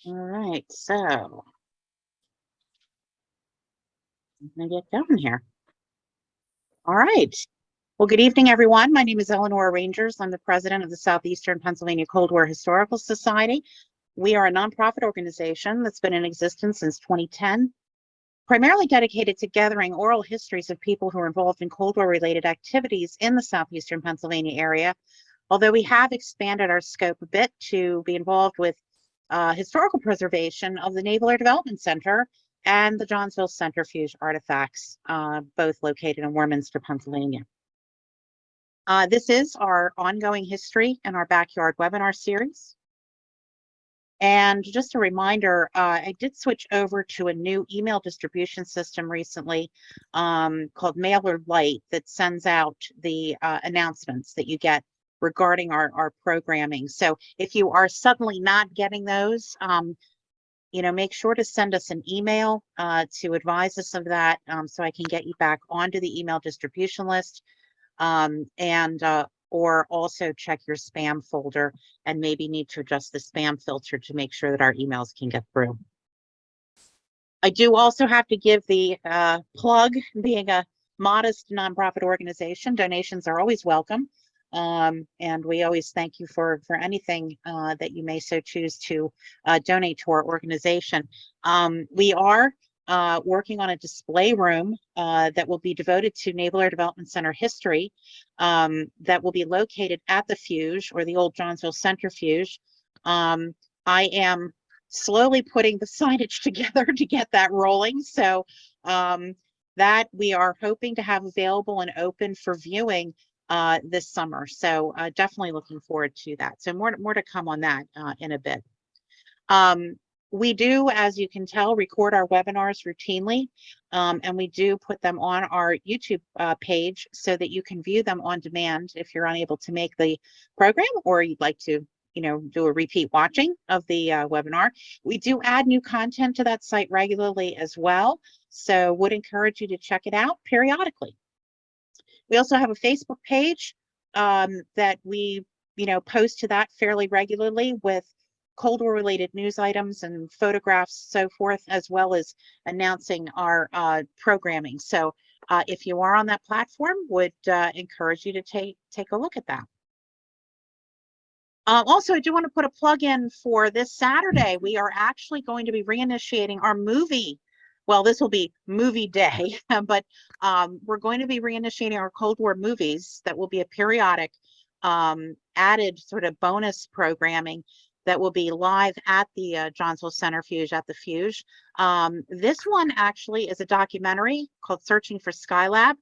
All right, so I'm gonna get going here. All right. Well, good evening, everyone. My name is Eleanor Rangers. I'm the president of the Southeastern Pennsylvania Cold War Historical Society. We are a nonprofit organization that's been in existence since 2010, primarily dedicated to gathering oral histories of people who are involved in Cold War-related activities in the Southeastern Pennsylvania area, although we have expanded our scope a bit to be involved with historical preservation of the Naval Air Development Center and the Johnsville Centrifuge artifacts, both located in Warminster, Pennsylvania. This is our ongoing History in Our Backyard webinar series. And just a reminder, I did switch over to a new email distribution system recently called Mailer Lite that sends out the announcements that you get regarding our programming. So if you are suddenly not getting those, make sure to send us an email to advise us of that so I can get you back onto the email distribution list. Or also check your spam folder and maybe need to adjust the spam filter to make sure that our emails can get through. I do also have to give the plug, being a modest nonprofit organization, donations are always welcome. And we always thank you for anything that you may so choose to donate to our organization. We are working on a display room that will be devoted to Naval Air Development Center history that will be located at the Fuge, or the old Johnsville Centrifuge. I am slowly putting the signage together to get that rolling. So that we are hoping to have available and open for viewing this summer. So definitely looking forward to that. So more to come on that in a bit. We do, as you can tell, record our webinars routinely, and we do put them on our YouTube page so that you can view them on demand if you're unable to make the program, or you'd like to do a repeat watching of the webinar. We do add new content to that site regularly as well, so would encourage you to check it out periodically. We also have a Facebook page that we post to that fairly regularly with Cold War related news items and photographs, so forth, as well as announcing our programming. So if you are on that platform, would encourage you to take a look at that. Also, I do want to put a plug in for this Saturday. We are actually going to be reinitiating our movie. Well, this will be movie day, but we're going to be reinitiating our Cold War movies. That will be a periodic added sort of bonus programming that will be live at the Johnsville Centrifuge at the Fuge. This one actually is a documentary called Searching for Skylab.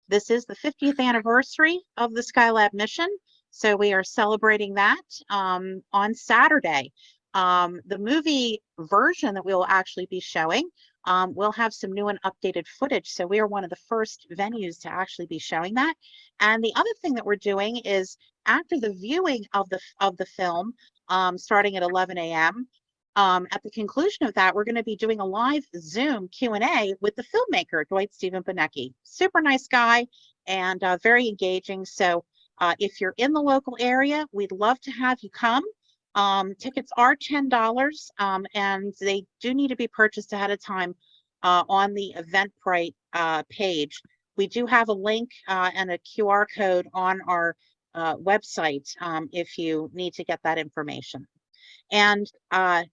This is the 50th anniversary of the Skylab mission. So we are celebrating that on Saturday. The movie version that we will actually be showing will have some new and updated footage. So we are one of the first venues to actually be showing that. And the other thing that we're doing is, after the viewing of the film, starting at 11 a.m., at the conclusion of that, we're going to be doing a live Zoom Q&A with the filmmaker, Dwight Stephen Benecke. Super nice guy and very engaging. So if you're in the local area, we'd love to have you come. Tickets are $10, and they do need to be purchased ahead of time on the Eventbrite page. We do have a link and a QR code on our website if you need to get that information. And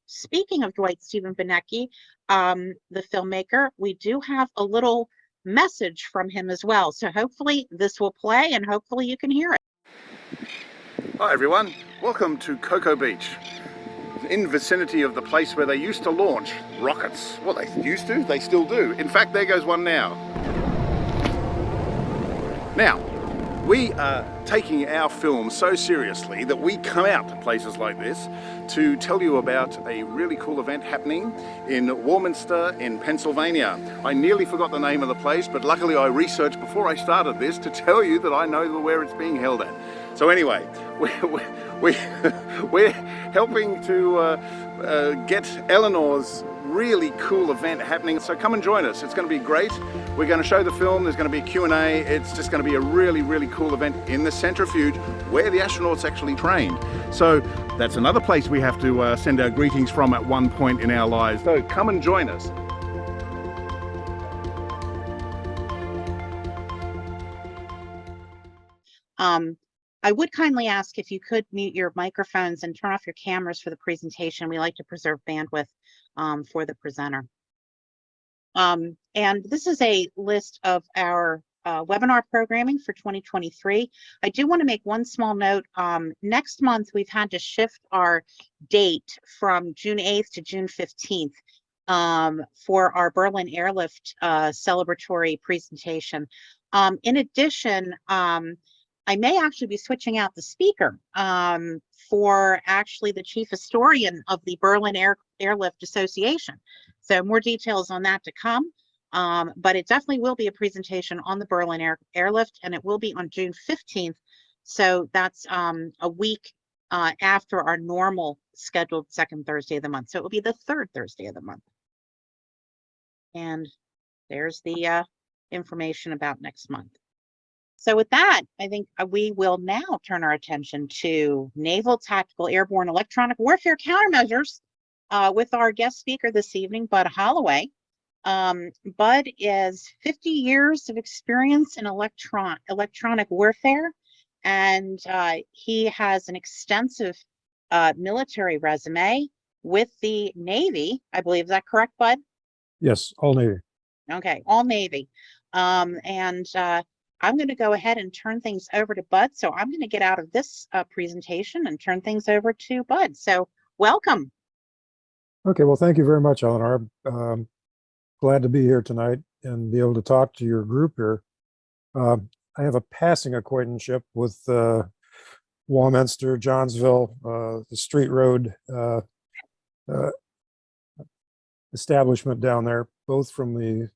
speaking of Dwight Stephen Benecke, the filmmaker, we do have a little message from him as well. So hopefully this will play and hopefully you can hear it. Hi everyone, welcome to Cocoa Beach, in vicinity of the place where they used to launch rockets. Well, they used to, they still do. In fact, there goes one now. Now, we are taking our film so seriously that we come out to places like this to tell you about a really cool event happening in Warminster in Pennsylvania. I nearly forgot the name of the place, but luckily I researched before I started this to tell you that I know where it's being held at. So anyway, we're helping to get Eleanor's really cool event happening. So come and join us. It's going to be great. We're going to show the film. There's going to be a Q&A. It's just going to be a really, really cool event in the centrifuge where the astronauts actually trained. So that's another place we have to send our greetings from at one point in our lives. So come and join us. I would kindly ask if you could mute your microphones and turn off your cameras for the presentation. We like to preserve bandwidth for the presenter. And this is a list of our webinar programming for 2023. I do want to make one small note. Next month, we've had to shift our date from June 8th to June 15th for our Berlin Airlift celebratory presentation. In addition, I may actually be switching out the speaker for actually the chief historian of the Berlin Airlift Association. So more details on that to come, but it definitely will be a presentation on the Berlin Airlift, and it will be on June 15th. So that's a week after our normal scheduled second Thursday of the month. So it will be the third Thursday of the month. And there's the information about next month. So with that, I think we will now turn our attention to Naval Tactical Airborne Electronic Warfare Countermeasures with our guest speaker this evening, Bud Holloway. Bud is 50 years of experience in electronic warfare, and he has an extensive military resume with the Navy, I believe. Is that correct, Bud? Yes, all Navy. Okay, all Navy. I'm going to go ahead and turn things over to Bud. So I'm going to get out of this presentation and turn things over to Bud. So welcome. Okay, well, thank you very much, Eleanor. Glad to be here tonight and be able to talk to your group here. I have a passing acquaintanceship with Warminster, Johnsville, the Street Road establishment down there, both from the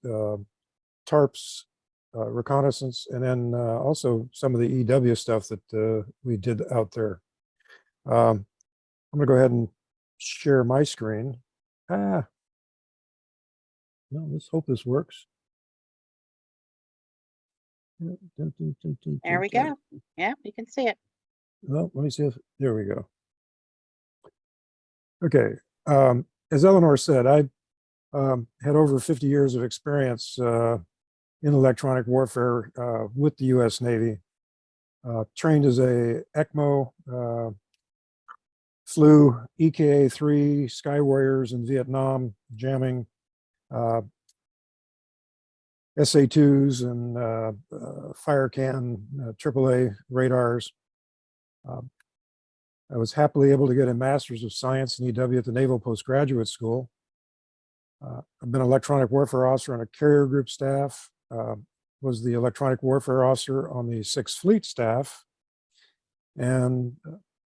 TARPS reconnaissance, and then also some of the EW stuff that we did out there. I'm going to go ahead and share my screen. No, let's hope this works. There we go. Yeah, you can see it. Well, let me see if, there we go. Okay, as Eleanor said, I had over 50 years of experience in electronic warfare with the U.S. Navy. Trained as a ECMO, flew EKA-3 Sky Warriors in Vietnam, jamming SA-2s and Firecan AAA radars. I was happily able to get a Master's of Science in EW at the Naval Postgraduate School. I've been an electronic warfare officer on a carrier group staff, was the electronic warfare officer on the 6th Fleet staff, and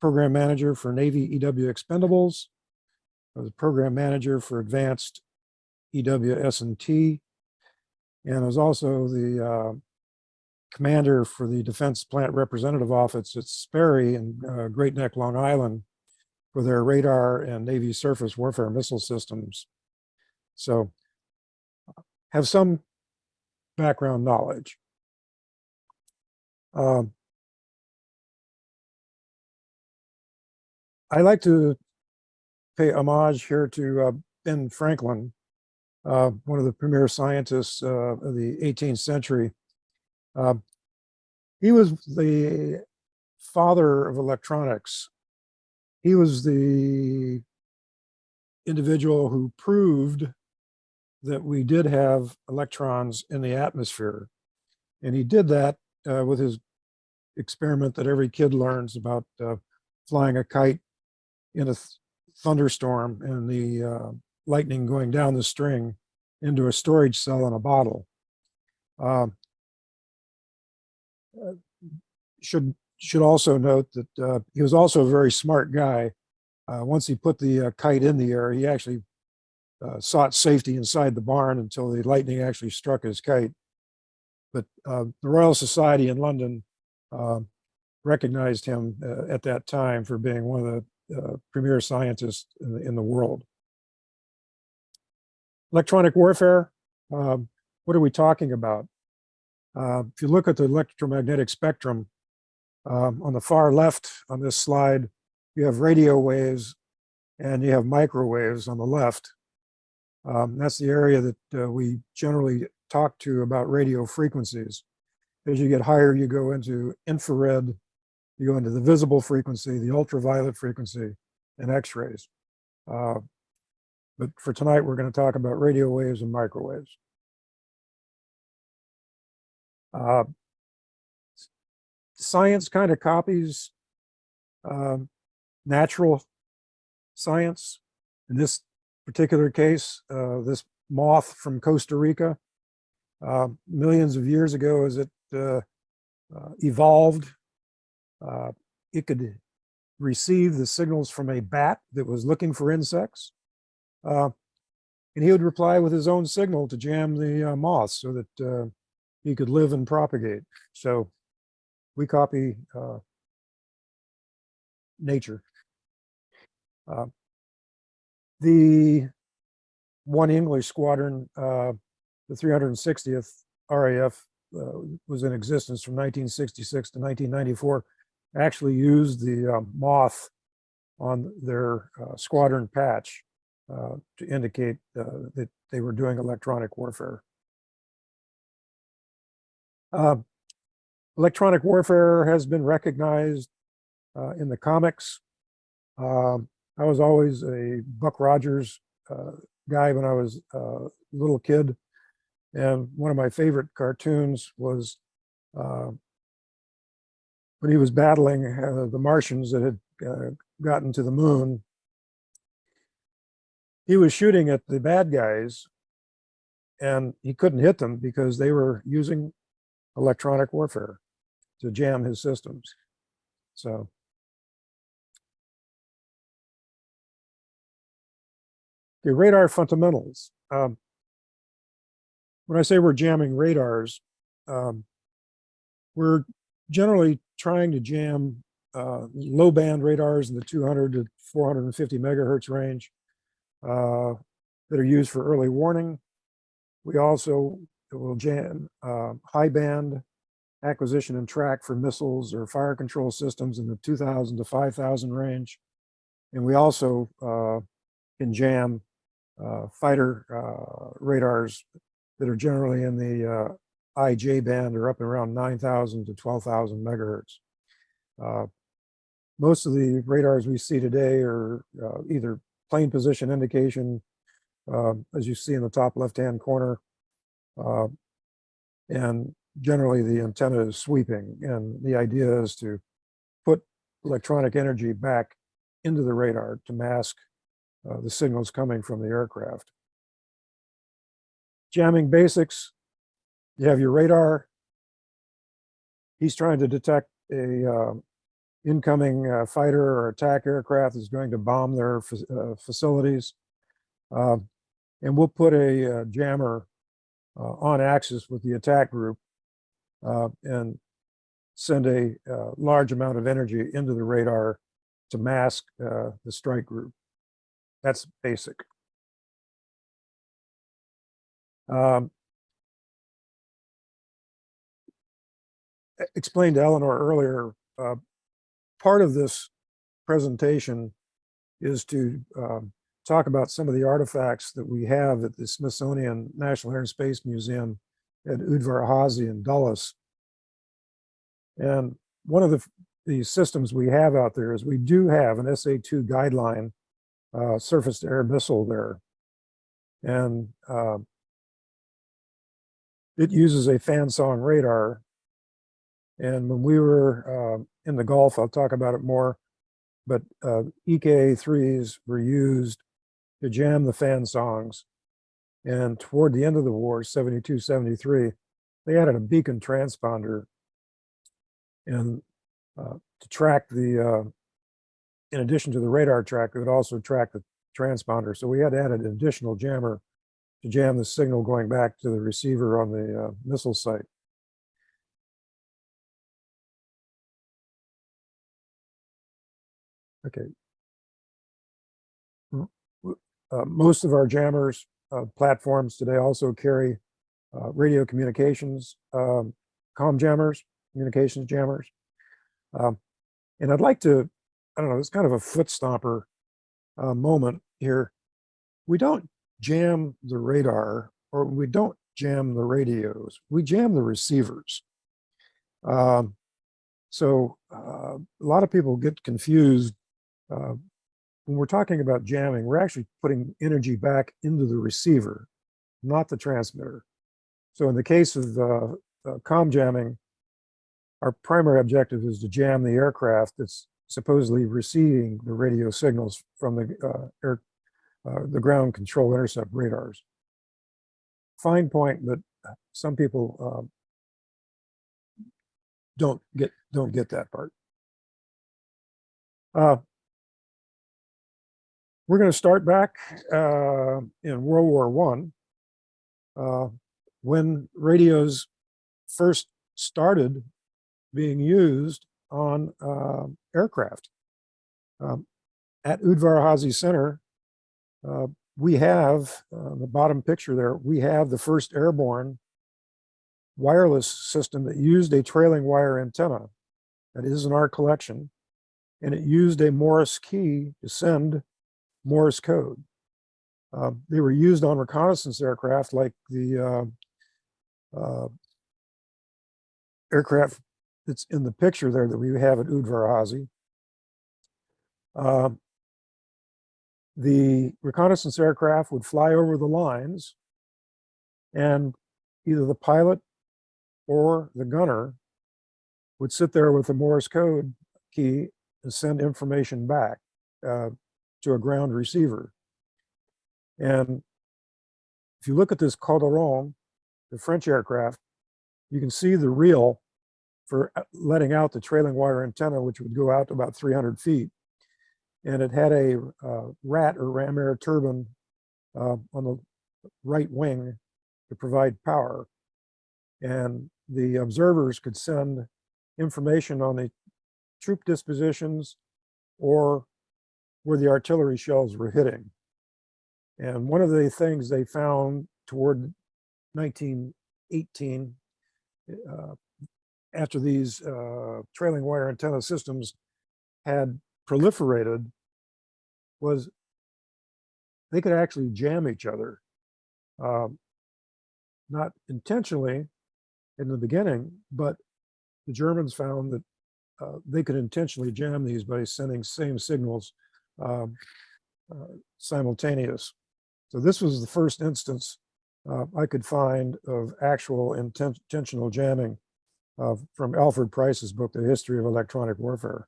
program manager for Navy EW Expendables. I was a program manager for Advanced EW S&T, and I was also the commander for the Defense Plant Representative Office at Sperry in Great Neck, Long Island, for their radar and Navy surface warfare missile systems. So have some background knowledge. I like to pay homage here to Ben Franklin, one of the premier scientists of the 18th century. He was the father of electronics. He was the individual who proved that we did have electrons in the atmosphere. And he did that with his experiment that every kid learns about flying a kite in a thunderstorm and the lightning going down the string into a storage cell in a bottle. Should also note that he was also a very smart guy. Once he put the kite in the air, he actually sought safety inside the barn until the lightning actually struck his kite. But the Royal Society in London recognized him at that time for being one of the premier scientists in the world. Electronic warfare, what are we talking about? If you look at the electromagnetic spectrum, on the far left on this slide, you have radio waves and you have microwaves on the left. That's the area that we generally talk to about radio frequencies. As you get higher, you go into infrared, you go into the visible frequency, the ultraviolet frequency, and X-rays. But for tonight, we're going to talk about radio waves and microwaves. Science kind of copies natural science. In this particular case, this moth from Costa Rica, millions of years ago, as it evolved, it could receive the signals from a bat that was looking for insects. And he would reply with his own signal to jam the moth so that he could live and propagate. So we copy nature. The 1 English squadron, the 360th RAF, was in existence from 1966 to 1994, actually used the moth on their squadron patch to indicate that they were doing electronic warfare. Electronic warfare has been recognized in the comics. I was always a Buck Rogers guy when I was a little kid. And one of my favorite cartoons was when he was battling the Martians that had gotten to the moon. He was shooting at the bad guys and he couldn't hit them because they were using electronic warfare to jam his systems. So okay, radar fundamentals. When I say we're jamming radars, we're generally trying to jam low band radars in the 200 to 450 megahertz range that are used for early warning. We also will jam high band acquisition and track for missiles or fire control systems in the 2,000 to 5,000 range. And we also can jam fighter radars that are generally in the IJ band or up around 9,000 to 12,000 megahertz. Most of the radars we see today are either plane position indication, as you see in the top left-hand corner, and generally the antenna is sweeping. And the idea is to put electronic energy back into the radar to mask the signals coming from the aircraft. Jamming basics, you have your radar. He's trying to detect a incoming fighter or attack aircraft that's going to bomb their facilities. And we'll put a jammer on axis with the attack group and send a large amount of energy into the radar to mask the strike group. That's basic. Explained to Eleanor earlier, part of this presentation is to talk about some of the artifacts that we have at the Smithsonian National Air and Space Museum at Udvar-Hazy in Dulles. And one of the systems we have out there is we do have an SA-2 guideline surface-to-air missile there. And it uses a fan-song radar. And when we were in the Gulf, I'll talk about it more, but EKA-3s were used to jam the fan songs. And toward the end of the war, 72, 73, they added a beacon transponder and to track the, in addition to the radar track, it would also track the transponder. So we had added an additional jammer to jam the signal going back to the receiver on the missile site. Okay. Most of our jammers platforms today also carry radio communications, comm jammers, communications jammers. And I'd like to, I don't know, it's kind of a foot stomper moment here. We don't jam the radar, or we don't jam the radios. We jam the receivers. So a lot of people get confused. When we're talking about jamming, we're actually putting energy back into the receiver, not the transmitter. So in the case of comm jamming, our primary objective is to jam the aircraft that's supposedly receiving the radio signals from the ground control intercept radars. Fine point that some people don't get that part. We're going to start back in World War I, when radios first started being used on aircraft. At Udvar-Hazy Center, we have, the bottom picture there, we have the first airborne wireless system that used a trailing wire antenna that is in our collection, and it used a Morse key to send Morse code. They were used on reconnaissance aircraft like the aircraft that's in the picture there that we have at Udvar-Hazy. The reconnaissance aircraft would fly over the lines, and either the pilot or the gunner would sit there with the Morse code key and send information back to a ground receiver. And if you look at this Calderon, the French aircraft, you can see the reel for letting out the trailing wire antenna, which would go out to about 300 feet. And it had a RAT, or ram air turbine, on the right wing to provide power. And the observers could send information on the troop dispositions or where the artillery shells were hitting. And one of the things they found toward 1918, after these trailing wire antenna systems had proliferated, was they could actually jam each other. Not intentionally in the beginning, but the Germans found that they could intentionally jam these by sending same signals simultaneous. So this was the first instance I could find of actual intentional jamming from Alfred Price's book, The History of Electronic Warfare.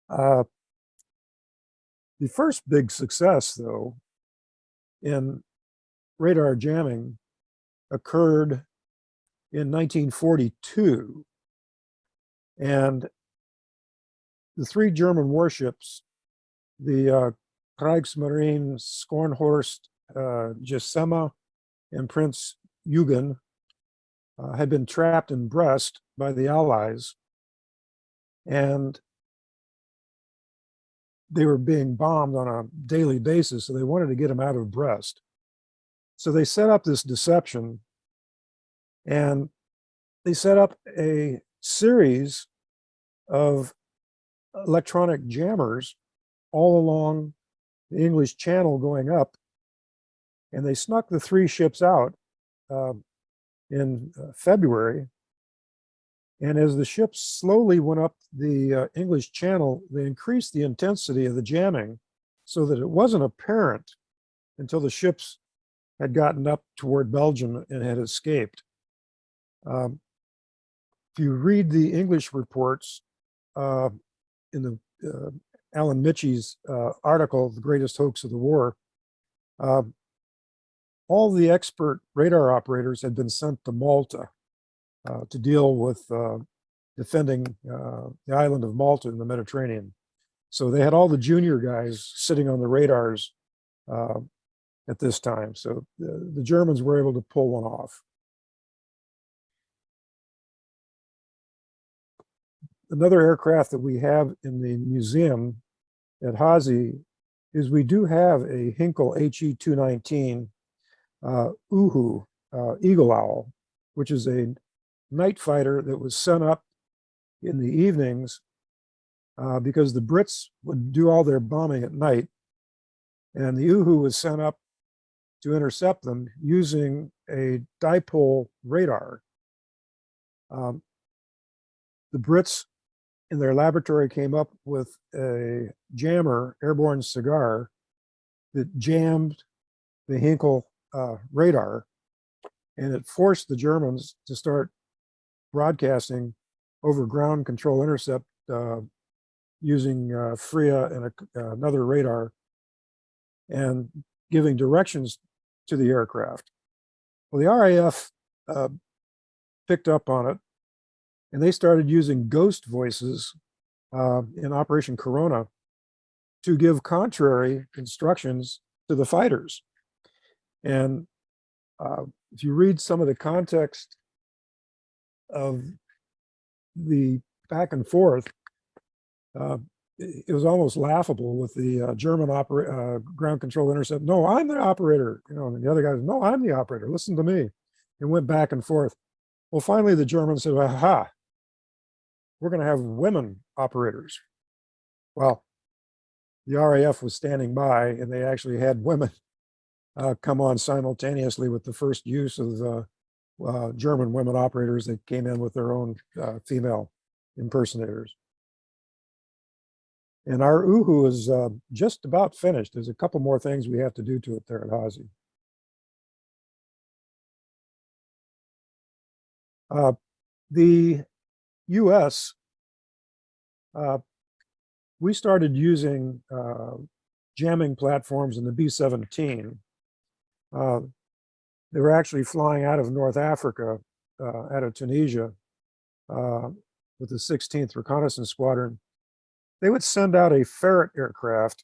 The first big success, though, in radar jamming occurred in 1942. And the three German warships, the Kriegsmarine Skornhorst, Jessema, and Prince Eugen, had been trapped in Brest by the Allies, and they were being bombed on a daily basis, so they wanted to get them out of Brest. So they set up this deception, and they set up a series of electronic jammers all along the English Channel going up, and they snuck the three ships out in February. And as the ships slowly went up the English Channel, they increased the intensity of the jamming so that it wasn't apparent until the ships had gotten up toward Belgium and had escaped. If you read the English reports in the Alan Mitchie's article, The Greatest Hoax of the War, all the expert radar operators had been sent to Malta to deal with defending the island of Malta in the Mediterranean. So they had all the junior guys sitting on the radars at this time. So the Germans were able to pull one off. Another aircraft that we have in the museum at Hazy is we do have a Hinkle HE-219 Uhu Eagle Owl, which is a night fighter that was sent up in the evenings because the Brits would do all their bombing at night, and the Uhu was sent up to intercept them using a dipole radar. The Brits in their laboratory came up with a jammer, airborne cigar, that jammed the Hinkle radar, and it forced the Germans to start broadcasting over ground control intercept using FRIA and another radar, and giving directions to the aircraft. Well, the RAF picked up on it, and they started using ghost voices in Operation Corona to give contrary instructions to the fighters. And if you read some of the context of the back and forth, it was almost laughable with the German ground control intercept. No, I'm the operator. You know, and the other guys, no, I'm the operator. Listen to me. It went back and forth. Well, finally, the Germans said, aha, we're going to have women operators. Well, the RAF was standing by, and they actually had women come on simultaneously with the first use of German women operators that came in with their own female impersonators. And our Uhu is just about finished. There's a couple more things we have to do to it there at Hazy. The US, we started using jamming platforms in the B-17. They were actually flying out of North Africa, out of Tunisia, with the 16th Reconnaissance Squadron. They would send out a ferret aircraft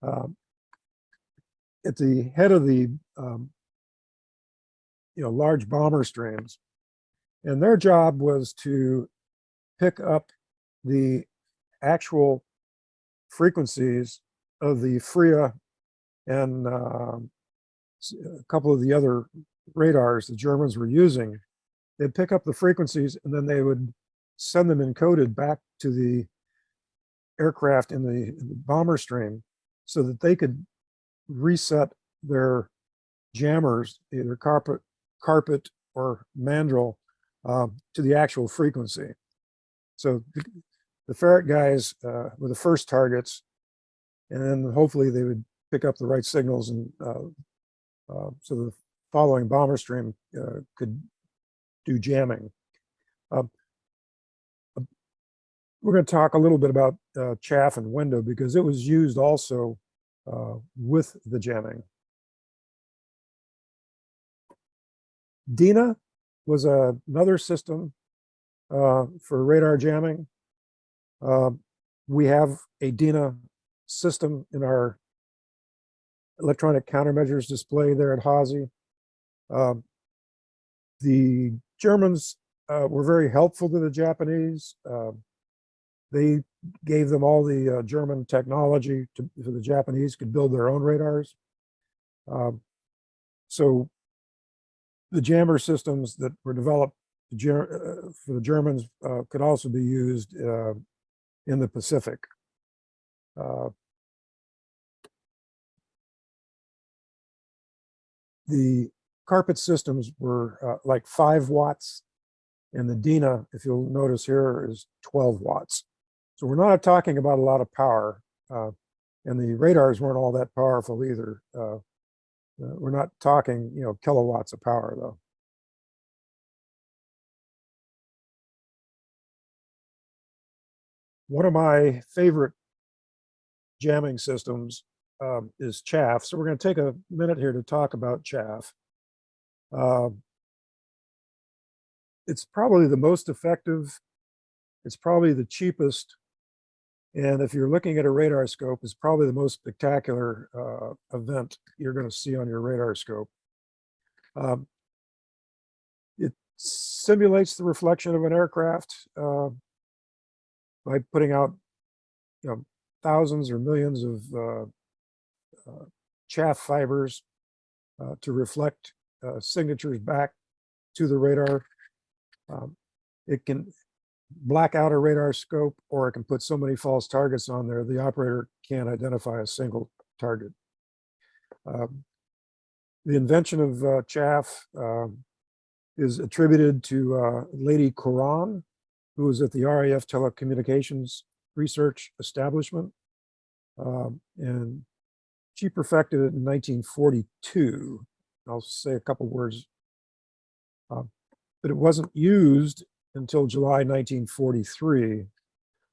at the head of the large bomber streams, and their job was to pick up the actual frequencies of the FRIA and a couple of the other radars the Germans were using. They'd pick up the frequencies, and then they would send them encoded back to the aircraft in the bomber stream so that they could reset their jammers, either carpet or mandrel, to the actual frequency. So the ferret guys were the first targets, and then hopefully they would pick up the right signals, and so the following bomber stream could do jamming. We're going to talk a little bit about chaff and window because it was used also with the jamming. DINA was another system for radar jamming. We have a DINA system in our electronic countermeasures display there at Hazy. The Germans were very helpful to the Japanese. They gave them all the German technology so the Japanese could build their own radars. So the jammer systems that were developed for the Germans could also be used in the Pacific. The carpet systems were like 5 watts, and the DINA, if you'll notice here, is 12 watts. So we're not talking about a lot of power, and the radars weren't all that powerful either. We're not talking, kilowatts of power though. One of my favorite jamming systems is chaff. So we're going to take a minute here to talk about chaff. It's probably the most effective. It's probably the cheapest. And if you're looking at a radar scope, it's probably the most spectacular event you're going to see on your radar scope. It simulates the reflection of an aircraft by putting out thousands or millions of chaff fibers to reflect signatures back to the radar. It can black out a radar scope, or it can put so many false targets on there, the operator can't identify a single target. The invention of chaff is attributed to Lady Coran, who was at the RAF Telecommunications Research Establishment. And she perfected it in 1942. I'll say a couple words. But it wasn't used until July 1943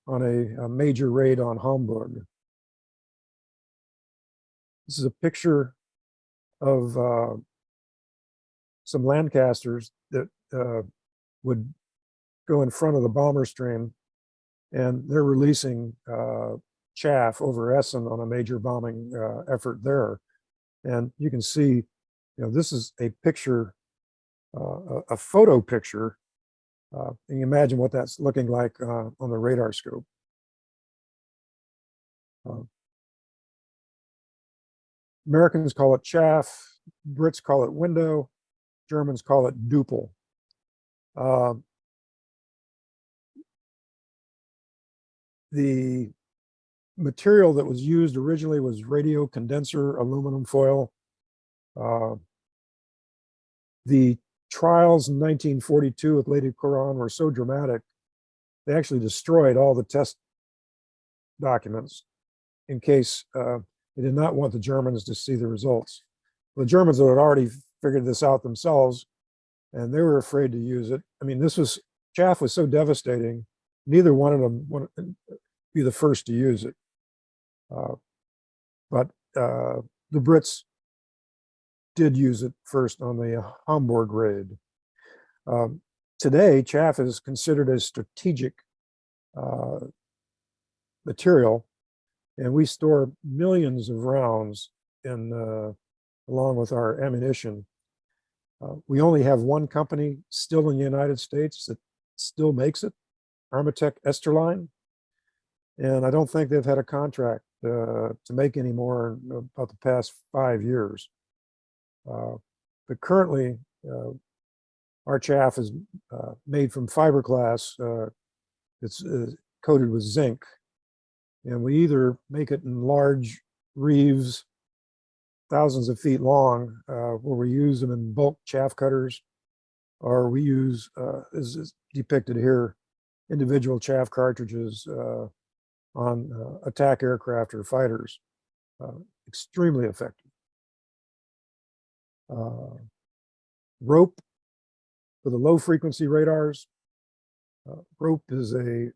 on a major raid on Hamburg. This is a picture of some Lancasters that would go in front of the bomber stream, and they're releasing chaff over Essen on a major bombing effort there. And you can see, this is a picture, a photo picture. And you imagine what that's looking like on the radar scope. Americans call it chaff, Brits call it window, Germans call it duple. The material that was used originally was radio condenser aluminum foil. The trials in 1942 with Lady Coran were so dramatic, they actually destroyed all the test documents in case they did not want the Germans to see the results. The Germans had already figured this out themselves, and they were afraid to use it. I mean, chaff was so devastating, neither one of them wanted to be the first to use it. But the Brits did use it first on the Hamburg raid. Today, chaff is considered a strategic material, and we store millions of rounds along with our ammunition. We only have one company still in the United States that still makes it, Armatech Esterline, and I don't think they've had a contract to make any more in about the past 5 years. But currently, our chaff is made from fiberglass. It's coated with zinc, and we either make it in large reeves, thousands of feet long, where we use them in bulk chaff cutters, or we use, as is depicted here, individual chaff cartridges on attack aircraft or fighters. Extremely effective. Rope for the low frequency radars. Rope is a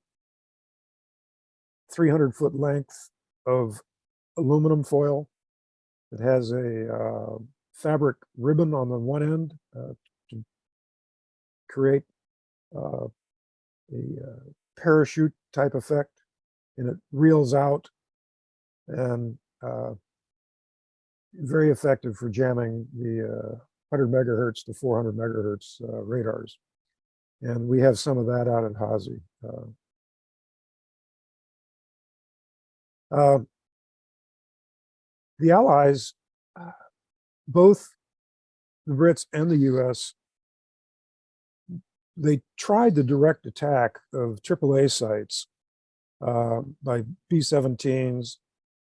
300-foot length of aluminum foil. It has a fabric ribbon on the one end to create a parachute type effect, and it reels out, and very effective for jamming the 100 megahertz to 400 megahertz radars. And we have some of that out at Hazy. The Allies, both the Brits and the US, they tried the direct attack of AAA sites by B-17s,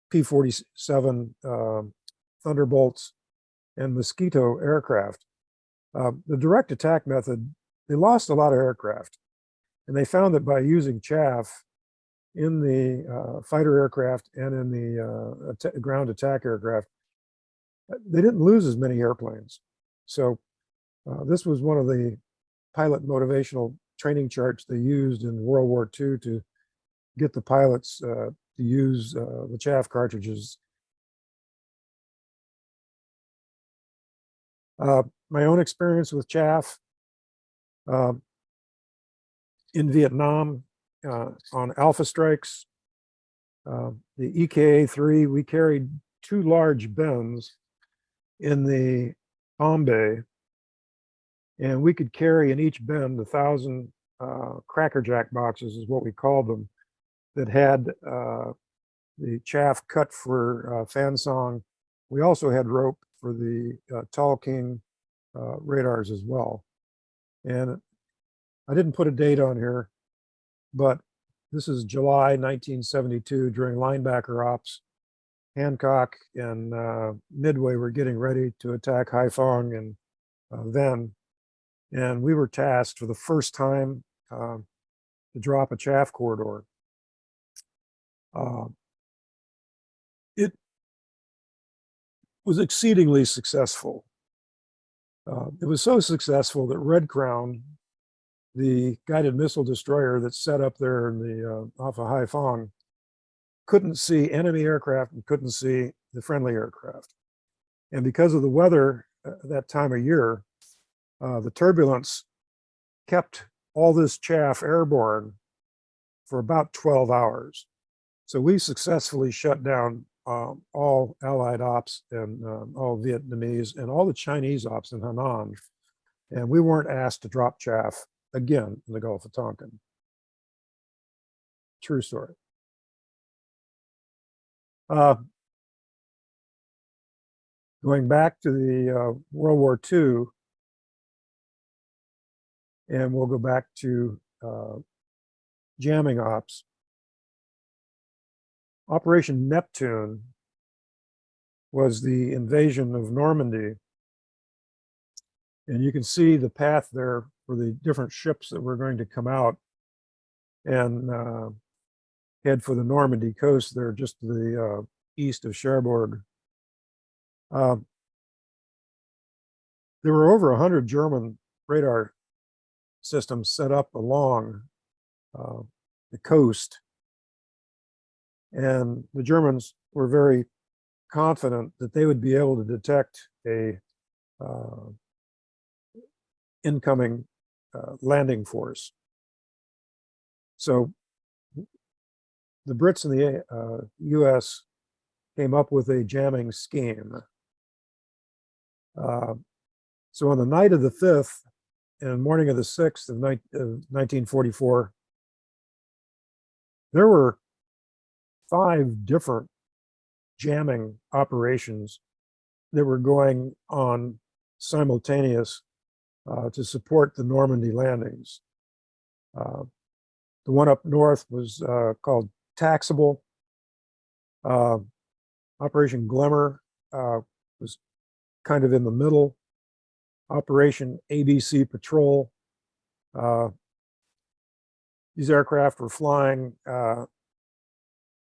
P-47 Thunderbolts, and Mosquito aircraft. The direct attack method, they lost a lot of aircraft, and they found that by using chaff in the fighter aircraft and in the ground attack aircraft, they didn't lose as many airplanes. So this was one of the pilot motivational training charts they used in World War II to get the pilots to use the chaff cartridges. My own experience with chaff in Vietnam on alpha strikes, the EKA-3, we carried 2 large bins in the bomb bay, and we could carry in each bin 1,000 Cracker Jack boxes, is what we called them, that had the chaff cut for fan song. We also had rope for the Tall King radars as well. And I didn't put a date on here, but this is July 1972 during linebacker ops. Hancock and Midway were getting ready to attack Haiphong and then, and we were tasked for the first time to drop a chaff corridor. It was exceedingly successful. It was so successful that Red Crown, the guided missile destroyer that's set up there in the off of Haiphong, couldn't see enemy aircraft and couldn't see the friendly aircraft. And because of the weather that time of year, the turbulence kept all this chaff airborne for about 12 hours. So we successfully shut down all Allied ops and all Vietnamese and all the Chinese ops in Hainan. And we weren't asked to drop chaff again in the Gulf of Tonkin. True story. Going back to the World War II, and we'll go back to jamming ops. Operation Neptune was the invasion of Normandy. And you can see the path there for the different ships that were going to come out and head for the Normandy coast there, just to the east of Cherbourg. There were over 100 German radar systems set up along the coast. And the Germans were very confident that they would be able to detect a incoming landing force. So the Brits and the US came up with a jamming scheme. So on the night of the 5th and morning of the 6th of 1944, there were 5 different jamming operations that were going on simultaneous to support the Normandy landings. The one up north was called Taxable. Operation Glimmer was kind of in the middle. Operation ABC Patrol. These aircraft were flying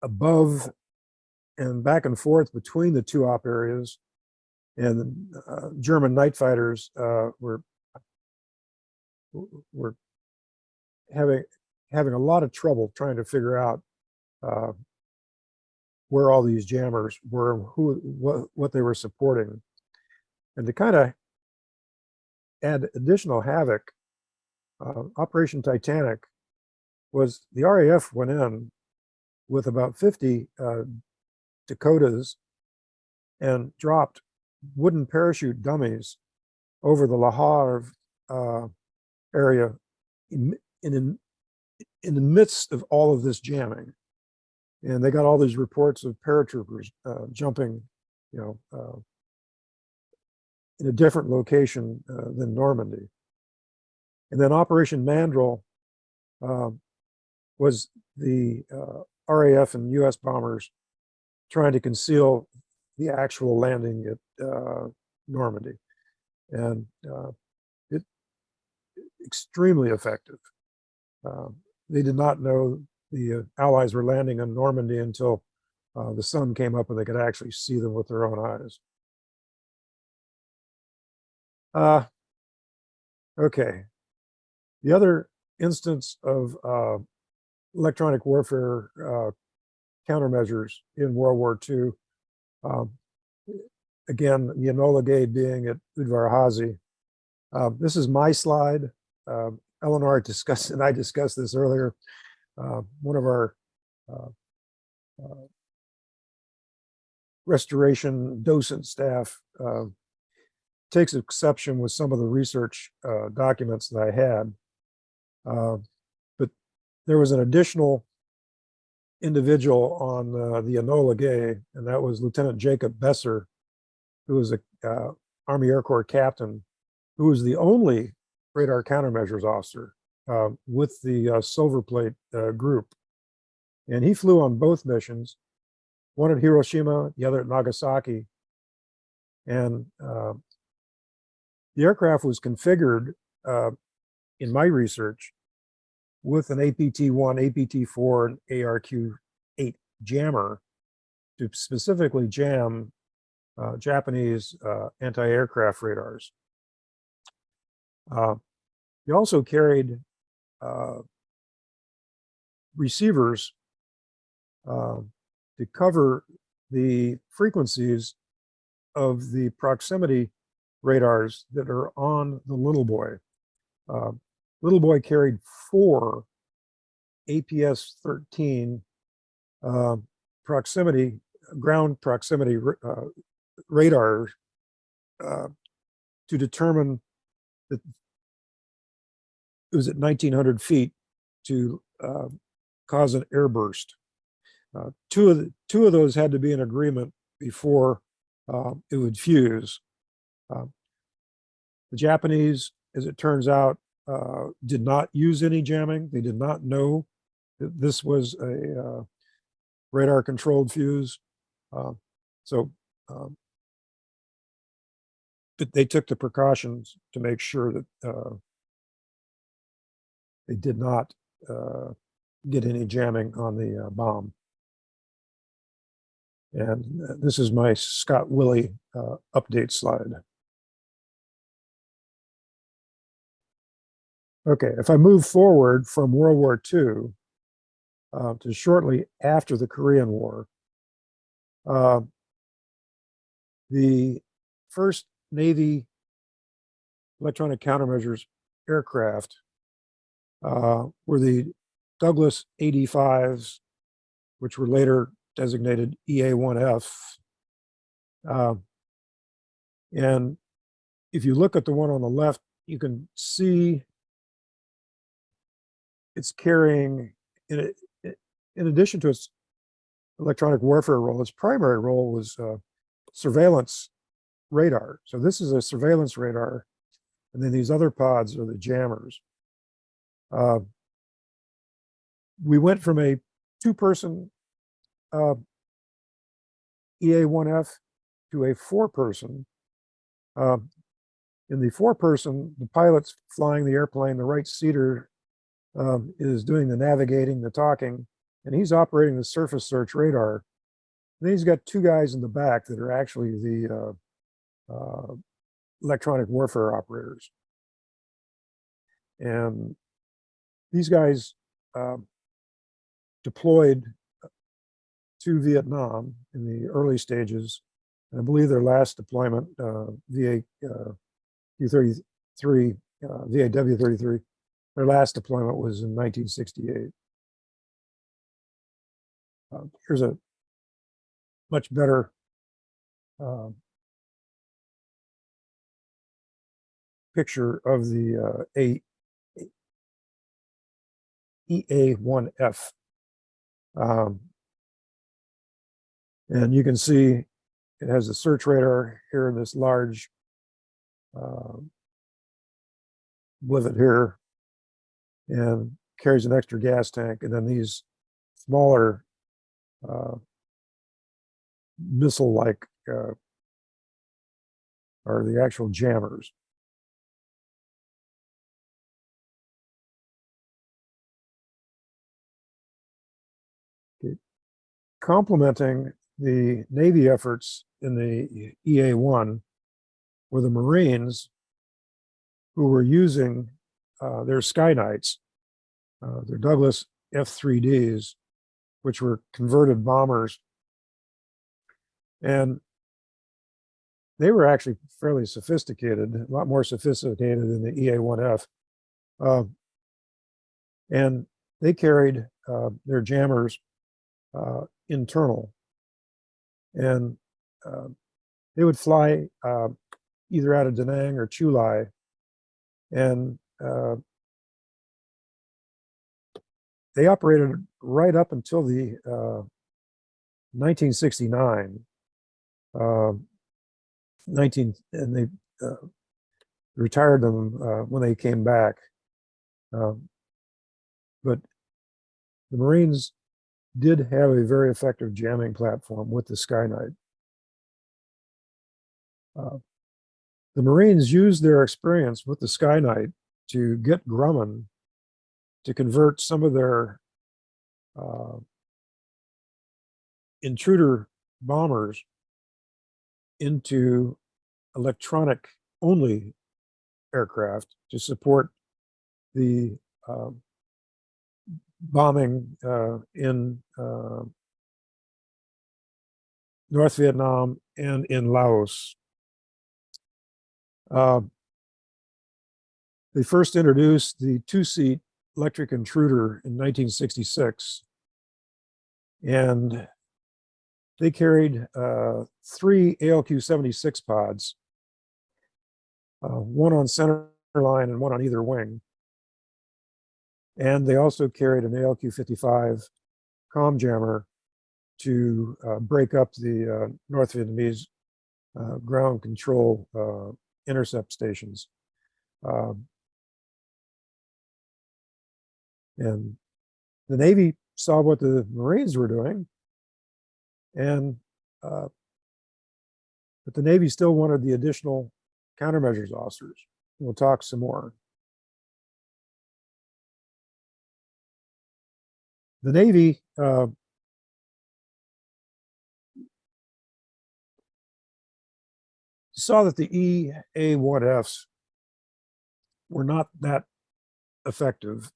above and back and forth between the 2 op areas, and German night fighters were having a lot of trouble trying to figure out where all these jammers were, what they were supporting. And to kind of add additional havoc, Operation Titanic was the RAF went in with about 50 Dakotas and dropped wooden parachute dummies over the Le Havre area in the midst of all of this jamming. And they got all these reports of paratroopers jumping, in a different location than Normandy. And then Operation Mandrel was the RAF and US bombers trying to conceal the actual landing at Normandy. And it extremely effective. They did not know the Allies were landing on Normandy until the sun came up and they could actually see them with their own eyes. Okay. The other instance of electronic warfare countermeasures in World War II, again, the Enola Gay being at Udvar-Hazy. This is my slide. Eleanor discussed, and I discussed this earlier. One of our restoration docent staff takes exception with some of the research documents that I had. But there was an additional individual on the Enola Gay, and that was Lieutenant Jacob Besser, who was a Army Air Corps captain, who was the only radar countermeasures officer with the Silver Plate group. And he flew on both missions, one at Hiroshima, the other at Nagasaki. And the aircraft was configured, in my research, with an APT-1, APT-4, and ARQ-8 jammer to specifically jam Japanese anti-aircraft radars. He also carried receivers to cover the frequencies of the proximity radars that are on the Little Boy. Little Boy carried 4 APS-13 ground proximity radars to determine that it was at 1900 feet to cause an airburst. Two of those had to be in agreement before it would fuse. The Japanese, as it turns out, did not use any jamming. They did not know that this was a radar controlled fuse. But they took the precautions to make sure that they did not get any jamming on the bomb. And this is my Scott Willey update slide. Okay, if I move forward from World War II to shortly after the Korean War, the first Navy electronic countermeasures aircraft were the Douglas 85s, which were later designated EA-1F. And if you look at the one on the left, you can see it's carrying, in addition to its electronic warfare role, its primary role was surveillance radar. So this is a surveillance radar, and then these other pods are the jammers. We went from a 2-person EA-1F to a 4-person. In the 4-person, the pilot's flying the airplane, the right seater is doing the navigating, the talking, and he's operating the surface search radar. And then he's got 2 guys in the back that are actually the electronic warfare operators. And these guys deployed to Vietnam in the early stages. And I believe their last deployment, VAW-33, their last deployment was in 1968. Here's a much better picture of the EA-1F. And you can see it has a search radar here in this large blivet here, and carries an extra gas tank, and then these smaller missile-like are the actual jammers. Okay. Complementing the Navy efforts in the EA-1 were the Marines, who were using their Sky Knights, their Douglas F-3Ds, which were converted bombers. And they were actually fairly sophisticated, a lot more sophisticated than the EA-1F. And they carried their jammers internal. And they would fly either out of Da Nang or Chu Lai, and they operated right up until the 1969. 19 and they retired them when they came back. But the Marines did have a very effective jamming platform with the Skynight. The Marines used their experience with the Skynight to get Grumman to convert some of their intruder bombers into electronic only aircraft to support the bombing in North Vietnam and in Laos. They first introduced the two-seat electric intruder in 1966, and they carried 3 ALQ-76 pods, one on center line and one on either wing. And they also carried an ALQ-55 comm jammer to break up the North Vietnamese ground control intercept stations. And the Navy saw what the Marines were doing, and but the Navy still wanted the additional countermeasures officers. We'll talk some more. The Navy saw that the EA-1Fs were not that effective.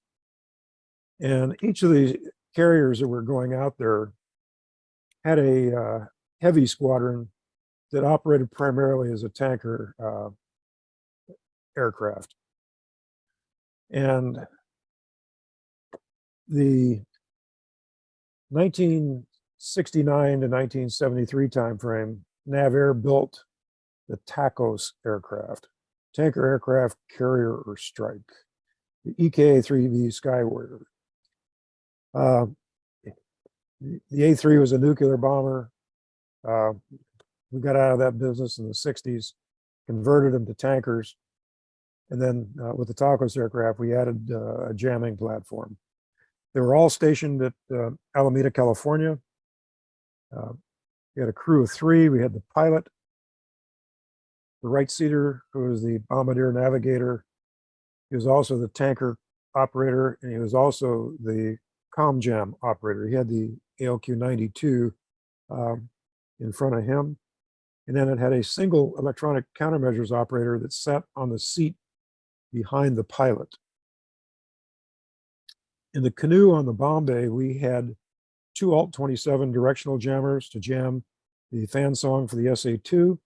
And each of the carriers that were going out there had a heavy squadron that operated primarily as a tanker aircraft. And the 1969 to 1973 timeframe, NAVAIR built the TACOS aircraft, Tanker Aircraft Carrier or Strike, the EKA-3B Skywarrior. The A-3 was a nuclear bomber. We got out of that business in the 60s, converted them to tankers. And then with the TACOS aircraft, we added a jamming platform. They were all stationed at Alameda, California. We had a crew of 3. We had the pilot, the right seater, who was the bombardier navigator. He was also the tanker operator, and he was also the comm jam operator. He had the ALQ-92 in front of him. And then it had a single electronic countermeasures operator that sat on the seat behind the pilot. In the canoe on the bomb bay, we had 2 Alt-27 directional jammers to jam the fan song for the SA-2.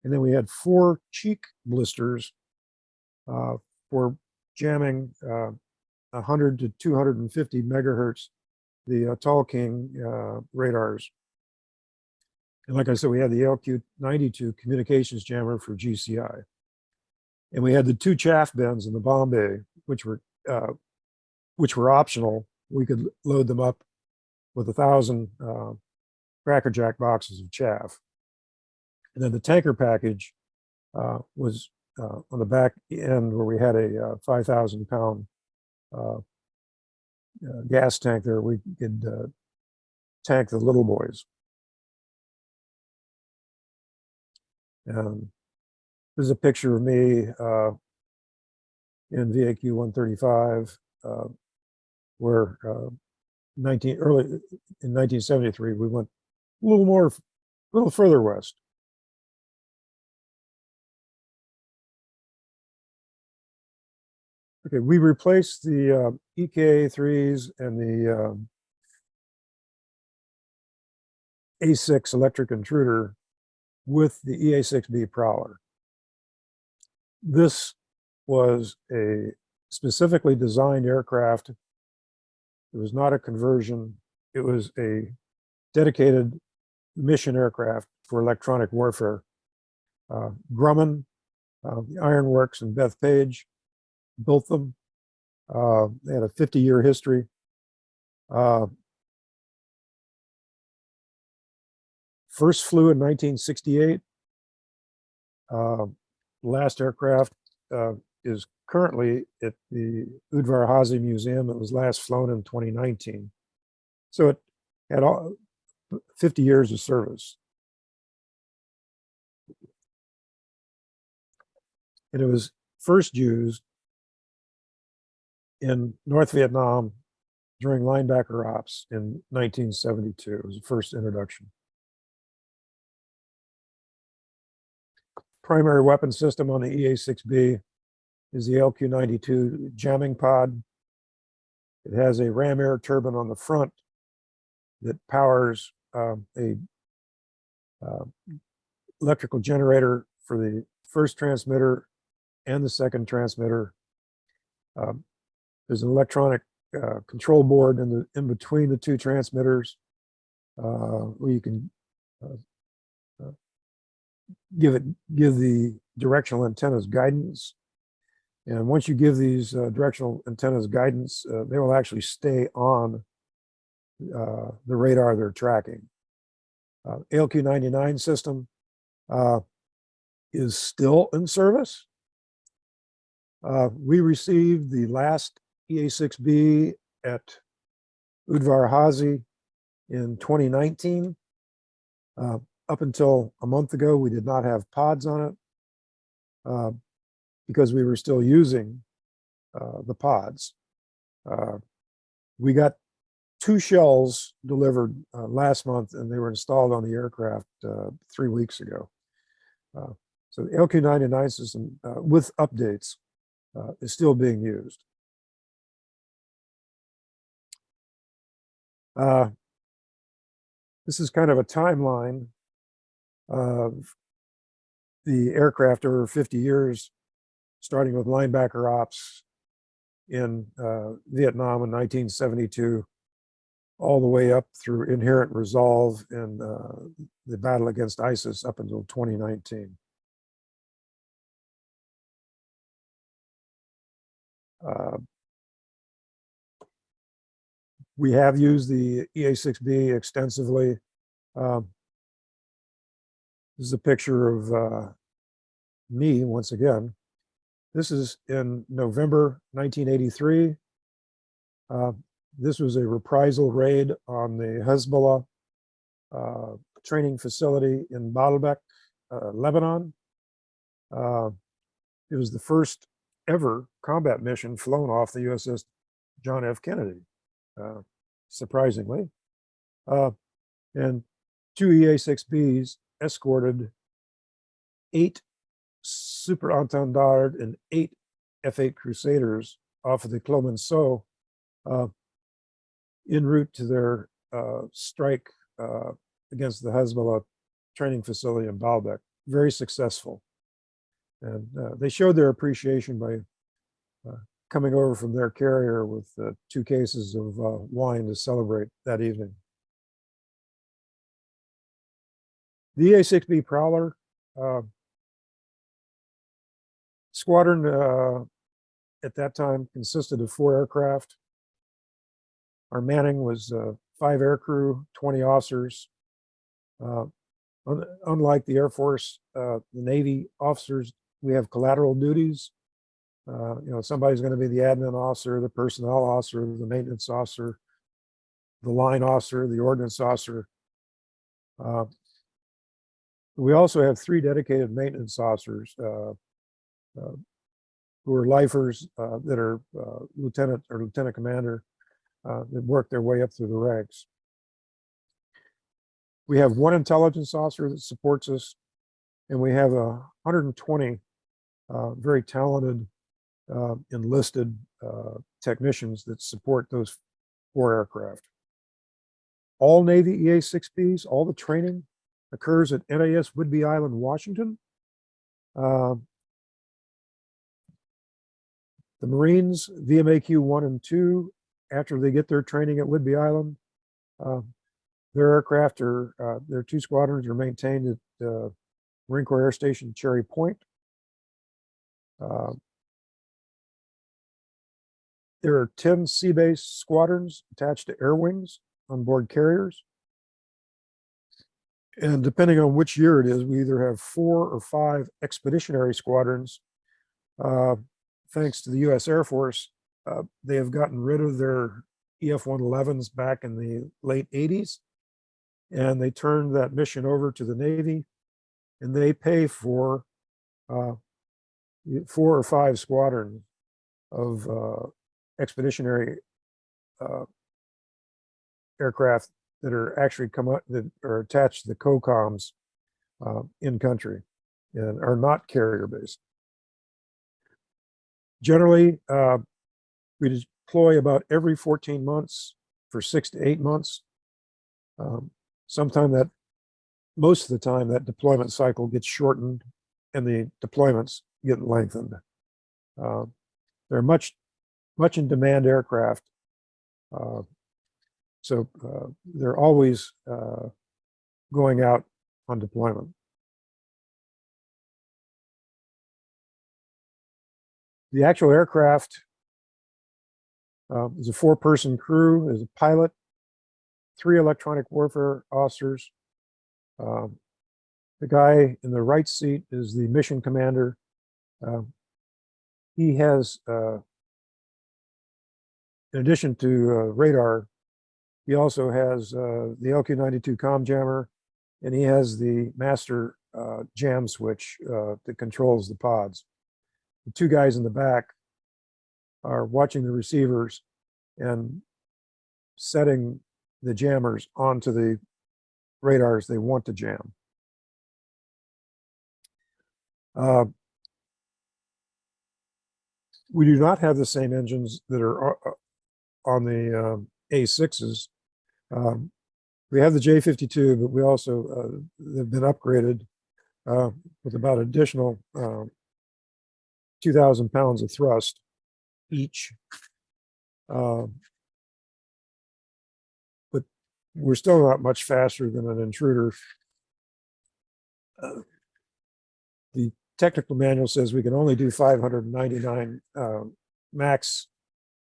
And then we had 4 cheek blisters for jamming 100 to 250 megahertz, the Tall King radars. And like I said, we had the ALQ-92 communications jammer for GCI. And we had the 2 chaff bends in the bomb bay, which were optional. We could load them up with 1,000 Cracker Jack boxes of chaff. And then the tanker package was on the back end, where we had a 5,000 pound gas tank there. We could tank the little boys. This is a picture of me in VAQ 135, where early in 1973 we went a little further west. Okay, we replaced the EKA-3s and the A6 electric intruder with the EA-6B Prowler. This was a specifically designed aircraft. It was not a conversion. It was a dedicated mission aircraft for electronic warfare. Grumman, the Ironworks, and Bethpage built them. They had a 50-year history. First flew in 1968. Last aircraft is currently at the Udvar Hazy Museum. It was last flown in 2019. So it had 50 years of service. And it was first used in North Vietnam during linebacker ops in 1972. It was the first introduction. Primary weapon system on the EA-6B is the LQ-92 jamming pod. It has a ram air turbine on the front that powers a electrical generator for the first transmitter and the second transmitter. There's an electronic control board in between the two transmitters where you can give the directional antennas guidance. And once you give these directional antennas guidance, they will actually stay on the radar they're tracking. LQ-99 system is still in service. We received the last EA-6B at Udvar Hazy in 2019. Up until a month ago, we did not have pods on it because we were still using the pods. We got 2 shells delivered last month, and they were installed on the aircraft 3 weeks ago. So the LQ-99 system with updates is still being used. This is kind of a timeline of the aircraft over 50 years, starting with linebacker ops in Vietnam in 1972, all the way up through inherent resolve in the battle against ISIS up until 2019. We have used the EA-6B extensively. This is a picture of me once again. This is in November 1983. This was a reprisal raid on the Hezbollah training facility in Baalbek, Lebanon. It was the first ever combat mission flown off the USS John F. Kennedy, surprisingly. And 2 EA-6Bs escorted 8 Super Entendard and 8 F-8 Crusaders off of the Clemenceau en route to their strike against the Hezbollah training facility in Baalbek. Very successful. And they showed their appreciation by coming over from their carrier with 2 cases of wine to celebrate that evening. The EA-6B Prowler squadron at that time consisted of 4 aircraft. Our manning was 5 aircrew, 20 officers. Unlike the Air Force, the Navy officers, we have collateral duties. You know, somebody's going to be the admin officer, the personnel officer, the maintenance officer, the line officer, the ordnance officer. We also have 3 dedicated maintenance officers who are lifers that are lieutenant or lieutenant commander that work their way up through the ranks. We have 1 intelligence officer that supports us, and we have 120 very talented enlisted technicians that support those 4 aircraft. All Navy EA-6Bs, all the training occurs at NAS Whidbey Island, Washington. The Marines, VMAQ 1 and 2, after they get their training at Whidbey Island, their aircraft are, their 2 squadrons are maintained at Marine Corps Air Station Cherry Point. There are 10 sea-based squadrons attached to air wings on board carriers. And depending on which year it is, we either have 4 or 5 expeditionary squadrons. Thanks to the U.S. Air Force, they have gotten rid of their EF-111s back in the late 80s, and they turned that mission over to the Navy, and they pay for 4 or 5 squadrons of expeditionary aircraft that are actually that are attached to the COCOMs in country and are not carrier based. Generally, we deploy about every 14 months for 6 to 8 months. Most of the time, that deployment cycle gets shortened and the deployments get lengthened. They're much in demand aircraft. So they're always going out on deployment. The actual aircraft is a 4-person crew. There's a pilot, 3 electronic warfare officers. The guy in the right seat is the mission commander. He has, in addition to radar, he also has the LQ-92 comm jammer, and he has the master jam switch that controls the pods. The 2 guys in the back are watching the receivers and setting the jammers onto the radars they want to jam. We do not have the same engines that are on the A6s. We have the J52, but we also have been upgraded with about additional 2,000 pounds of thrust each. But we're still not much faster than an intruder. The technical manual says we can only do 599 max,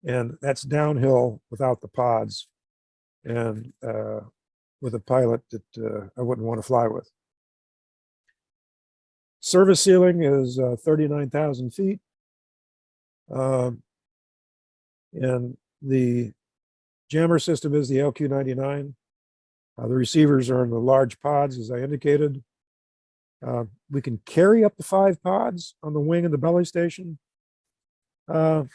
and that's downhill without the pods and with a pilot that I wouldn't want to fly with. Service ceiling is 39,000 feet. And the jammer system is the LQ-99. The receivers are in the large pods, as I indicated. We can carry up to 5 pods on the wing and the belly station. But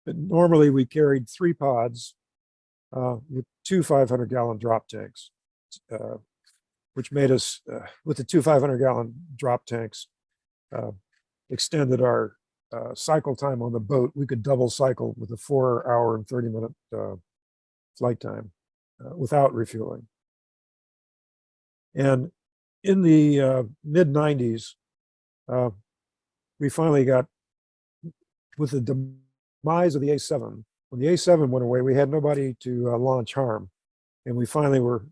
normally we carried 3 pods with 2 500-gallon drop tanks, which made us, with the 2 500-gallon drop tanks, extended our cycle time on the boat. We could double cycle with a 4-hour and 30-minute flight time without refueling. And in the mid-90s, we finally got, with the demise of the A7, when the A7 went away, we had nobody to launch HARM. And we finally were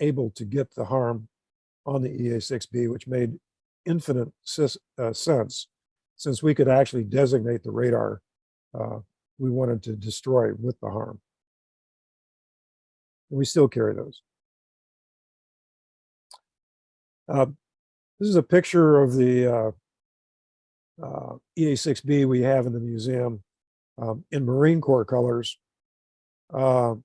able to get the HARM on the EA-6B, which made infinite sense, since we could actually designate the radar we wanted to destroy with the HARM. And we still carry those. This is a picture of the EA-6B we have in the museum in Marine Corps colors. I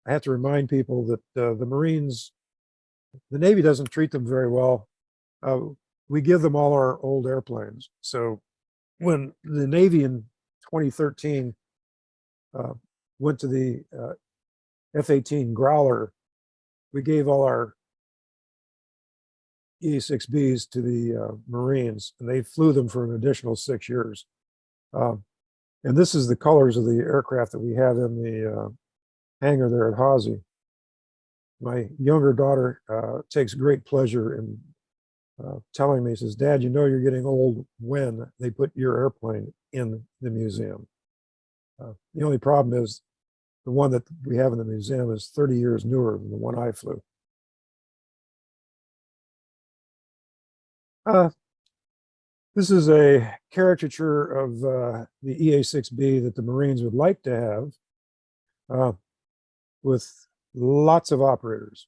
have to remind people that the Marines, the Navy doesn't treat them very well. We give them all our old airplanes. So when the Navy in 2013 went to the F-18 Growler, we gave all our EA-6Bs to the Marines, and they flew them for an additional 6 years. And this is the colors of the aircraft that we have in the hangar there at Hawsey. My younger daughter takes great pleasure in telling me, says, "Dad, you know you're getting old when they put your airplane in the museum." The only problem is the one that we have in the museum is 30 years newer than the one I flew. This is a caricature of the EA-6B that the Marines would like to have, with lots of operators.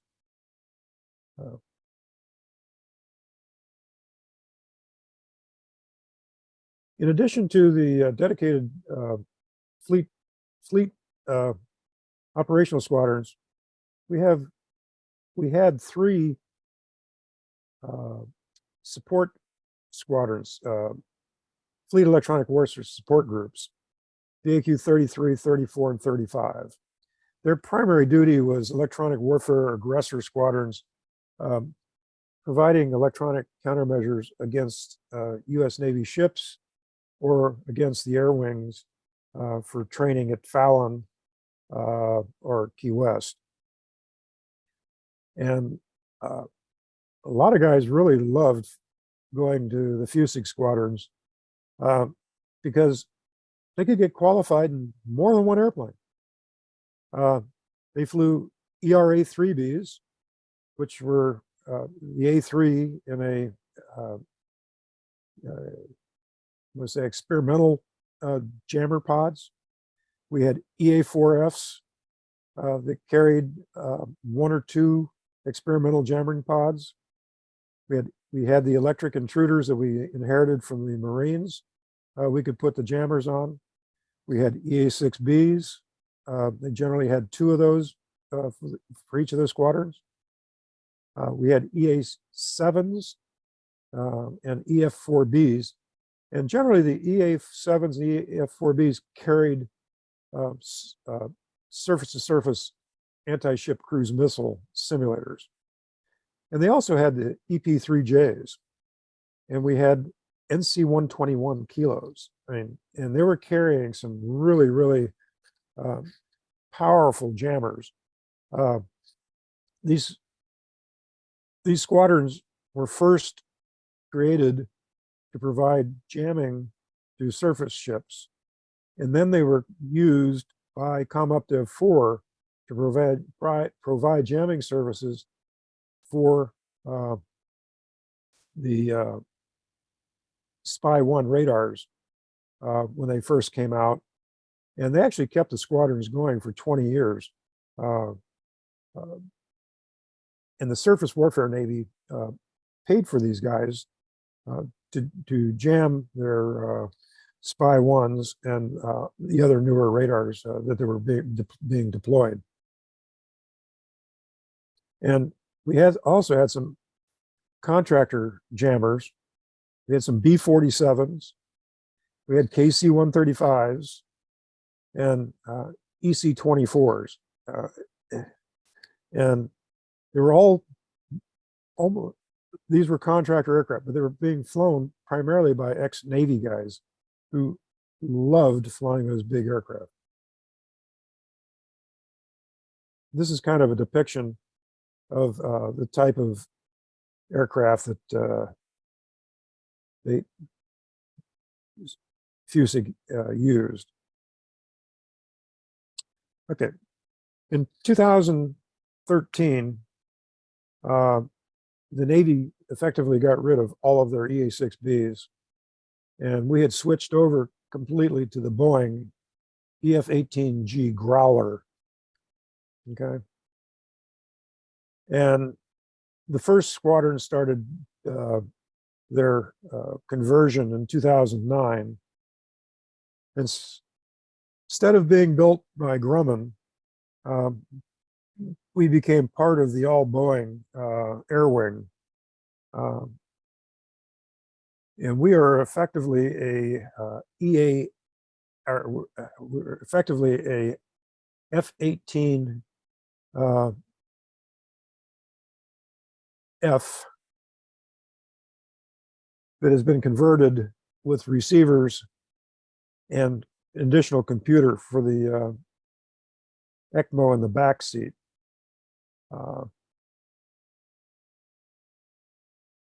In addition to the dedicated fleet operational squadrons, we had three support squadrons, fleet electronic warfare support groups, DAQ 33, 34, and 35. Their primary duty was electronic warfare aggressor squadrons, providing electronic countermeasures against U.S. Navy ships or against the air wings for training at Fallon or Key West. And a lot of guys really loved going to the FUSIG squadrons because they could get qualified in more than one airplane. They flew ERA 3Bs, which were the A3 in a let's say experimental jammer pods. We had EA4Fs that carried one or two experimental jamming pods. We had the electric intruders that we inherited from the Marines. We could put the jammers on. We had EA6Bs. They generally had two of those for each of those squadrons. We had EA7s and EF4Bs. And generally the EA7s and EF4Bs carried surface-to-surface anti-ship cruise missile simulators. And they also had the EP3Js. And we had NC-121 kilos. I mean, and they were carrying some really, really powerful jammers. These squadrons were first created to provide jamming to surface ships, and then they were used by ComUpDev 4 to provide jamming services for the Spy-1 radars when they first came out. And they actually kept the squadrons going for 20 years. And the Surface Warfare Navy paid for these guys to jam their Spy-1s and the other newer radars that they were being deployed. And we also had some contractor jammers. We had some B-47s. We had KC-135s and EC-24s. And they were almost, these were contractor aircraft, but they were being flown primarily by ex-Navy guys who loved flying those big aircraft. This is kind of a depiction of the type of aircraft that FUSIG used. Okay, in 2013, the Navy effectively got rid of all of their EA-6Bs, and we had switched over completely to the Boeing EF-18G Growler. Okay, and the first squadron started their conversion in 2009. And instead of being built by Grumman, we became part of the all-Boeing air wing. And we are effectively we're effectively a F-18 F that has been converted with receivers and additional computer for the ECMO in the back seat.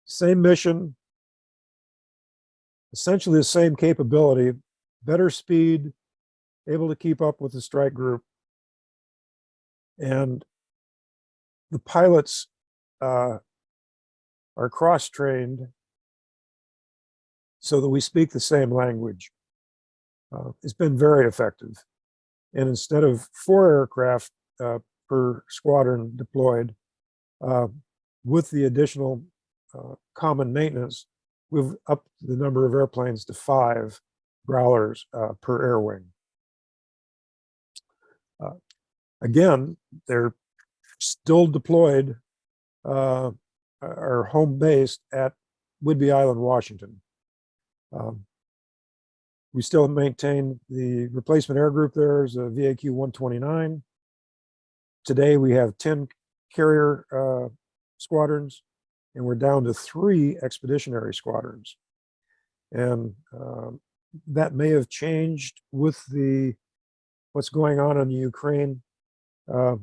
Same mission, essentially the same capability, better speed, able to keep up with the strike group. And the pilots are cross-trained so that we speak the same language. It's been very effective. And instead of 4 aircraft per squadron deployed, with the additional common maintenance, we've upped the number of airplanes to 5 Growlers per air wing. Again, they're still deployed or home based at Whidbey Island, Washington. We still maintain the replacement air group there is a VAQ 129. Today we have 10 carrier squadrons, and we're down to 3 expeditionary squadrons. And that may have changed with what's going on in the Ukraine. My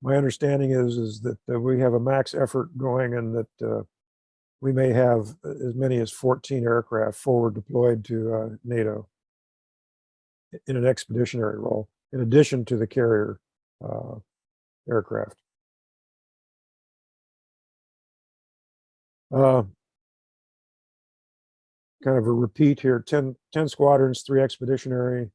understanding is that we have a max effort going, and that we may have as many as 14 aircraft forward deployed to NATO in an expeditionary role, in addition to the carrier aircraft. Kind of a repeat here, 10 squadrons, 3 expeditionary.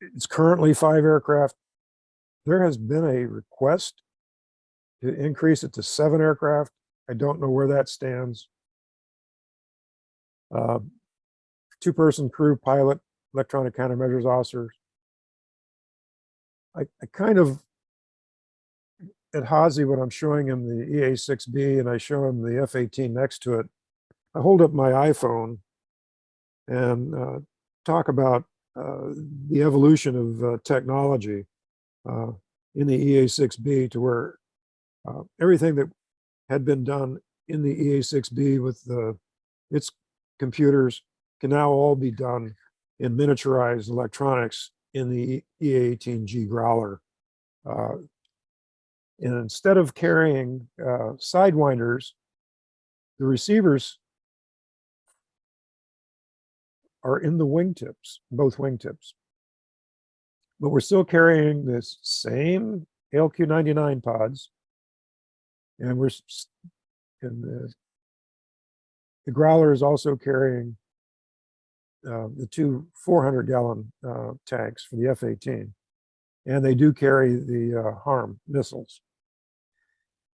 It's currently 5 aircraft. There has been a request to increase it to 7 aircraft. I don't know where that stands. 2-person crew, pilot, electronic countermeasures officers. I kind of, at Hazy, when I'm showing him the EA-6B and I show him the F-18 next to it, I hold up my iPhone and talk about the evolution of technology in the EA-6B, to where everything that had been done in the EA-6B with its computers can now all be done in miniaturized electronics in the EA-18G Growler. And instead of carrying sidewinders, the receivers are in the wingtips, both wingtips. But we're still carrying this same LQ-99 pods, and the Growler is also carrying the 2 400-gallon tanks for the F-18, and they do carry the HARM missiles.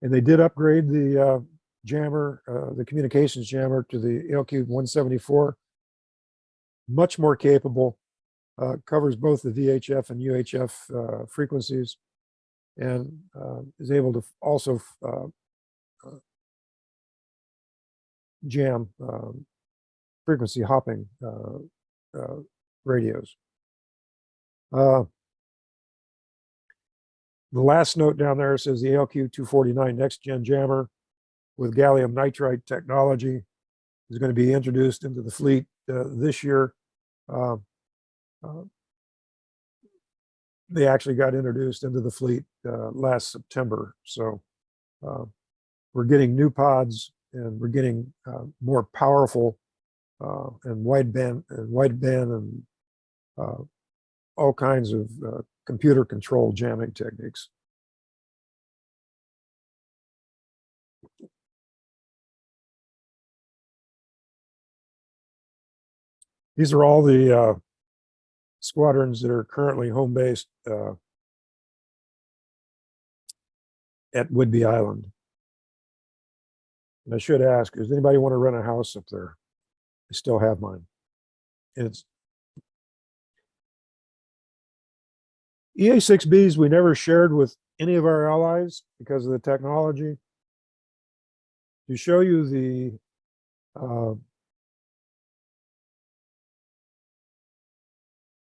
And they did upgrade the jammer, the communications jammer, to the LQ-174, much more capable. Covers both the VHF and UHF frequencies, and is able to also jam frequency hopping radios. The last note down there says the LQ-249 Next Gen Jammer with gallium nitride technology is going to be introduced into the fleet this year. They actually got introduced into the fleet last September. So we're getting new pods, and we're getting more powerful and wideband and all kinds of computer controlled jamming techniques. These are all the squadrons that are currently home based at Whidbey Island. And I should ask, does anybody want to rent a house up there? I still have mine. And it's EA-6Bs we never shared with any of our allies because of the technology. To show you the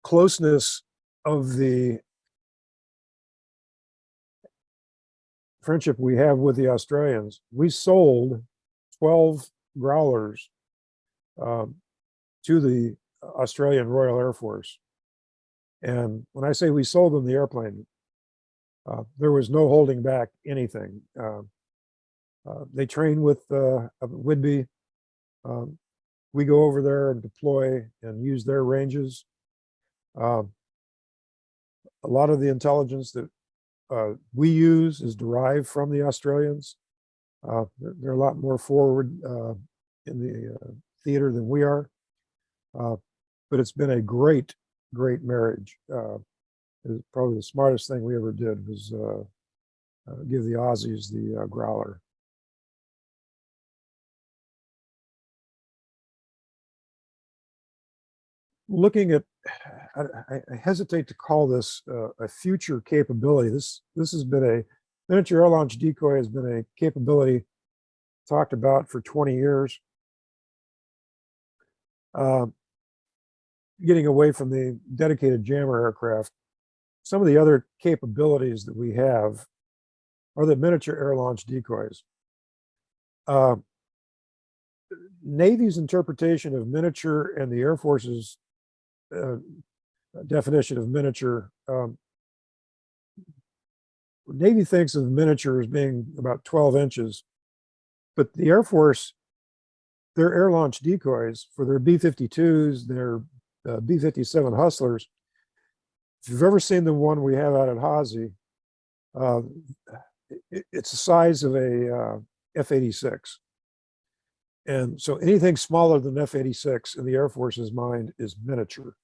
closeness of the friendship we have with the Australians, we sold 12 Growlers to the Australian Royal Air Force. And when I say we sold them the airplane, there was no holding back anything. They train with Whidbey. We go over there and deploy and use their ranges. A lot of the intelligence that we use is derived from the Australians. They're a lot more forward in the theater than we are. But it's been a great, great marriage. It's probably the smartest thing we ever did was give the Aussies the growler. Looking at, I hesitate to call this a future capability. This has been a miniature air launch decoy has been a capability talked about for 20 years. Getting away from the dedicated jammer aircraft, some of the other capabilities that we have are the miniature air launch decoys. Navy's interpretation of miniature and the Air Force's definition of miniature. Navy thinks of miniature as being about 12 inches, but the Air Force, their air launch decoys for their B-52s, their B-57 Hustlers, if you've ever seen the one we have out at Hazy, it's the size of a F-86. And so anything smaller than F-86 in the Air Force's mind is miniature.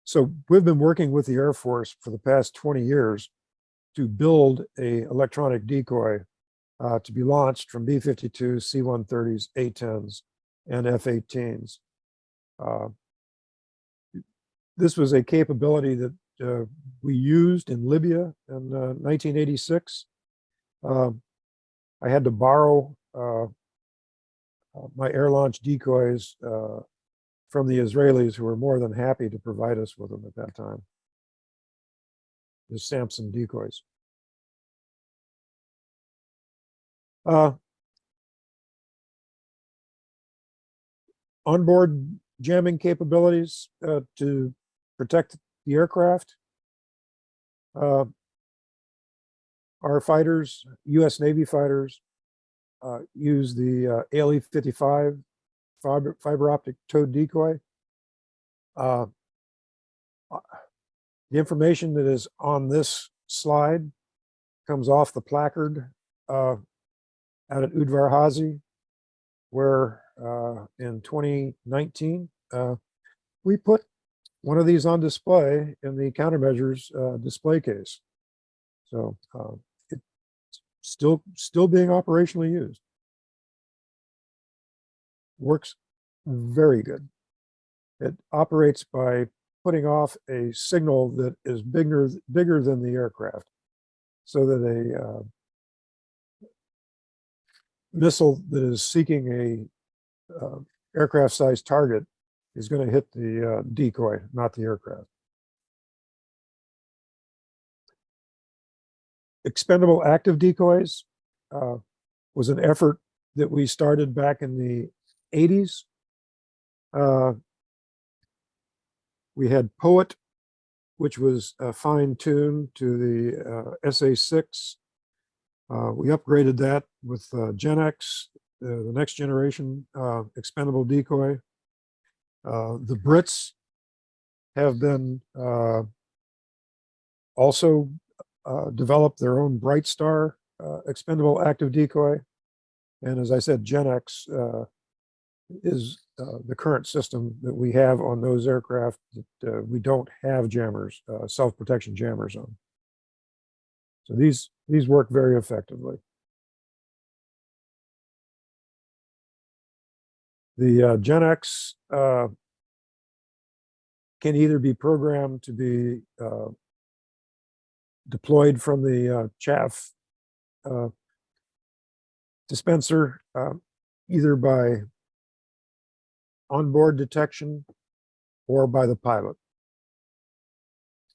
So we've been working with the Air Force for the past 20 years to build a electronic decoy to be launched from B-52s, C-130s, A-10s, and F-18s. This was a capability that we used in Libya in 1986. I had to borrow my air launch decoys from the Israelis, who were more than happy to provide us with them at that time. The Samson decoys. Onboard jamming capabilities to protect the aircraft. Our fighters, U.S. Navy fighters, use the ALE-55 fiber optic towed decoy. The information that is on this slide comes off the placard out at Udvar Hazy, where in 2019 we put one of these on display in the Countermeasures display case. So it's still being operationally used. Works very good. It operates by putting off a signal that is bigger than the aircraft, so that a missile that is seeking a aircraft-sized target is going to hit the decoy, not the aircraft. Expendable active decoys was an effort that we started back in the 80s. We had Poet, which was fine-tuned to the SA-6. We upgraded that with Gen X, the next generation expendable decoy. The Brits have been also developed their own Bright Star expendable active decoy. And as I said, Gen X is the current system that we have on those aircraft that we don't have jammers, self-protection jammers on. So these work very effectively. The Gen X can either be programmed to be deployed from the chaff dispenser, either by onboard detection or by the pilot.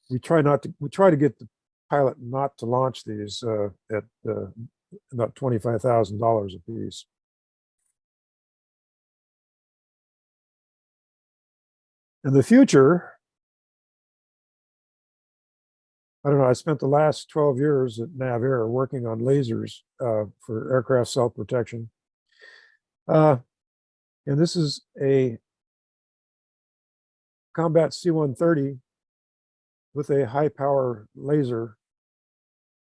We try to get the pilot not to launch these at about $25,000 a piece. In the future, I don't know, I spent the last 12 years at Naval working on lasers for aircraft self-protection. And this is a combat C-130 with a high power laser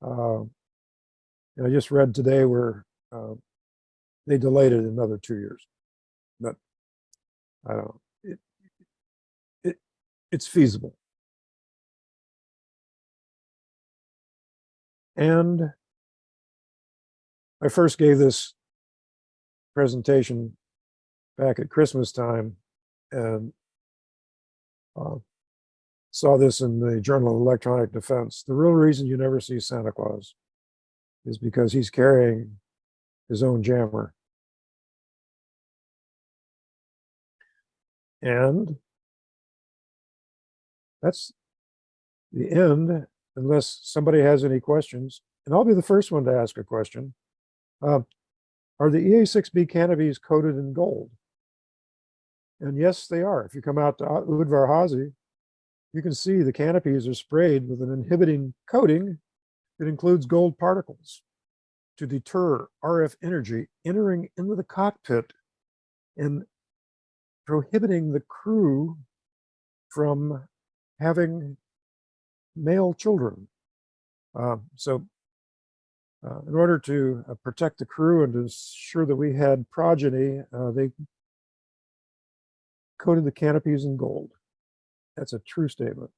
I just read today where they delayed it another 2 years, but I don't know. It's feasible. And I first gave this presentation back at Christmas time, and saw this in the Journal of Electronic Defense. The real reason you never see Santa Claus is because he's carrying his own jammer. And that's the end, unless somebody has any questions. And I'll be the first one to ask a question. Are the EA6B canopies coated in gold? And yes, they are. If you come out to Udvar Hazy, you can see the canopies are sprayed with an inhibiting coating that includes gold particles to deter RF energy entering into the cockpit and prohibiting the crew from having male children. So in order to protect the crew and to ensure that we had progeny, they coated the canopies in gold. That's a true statement.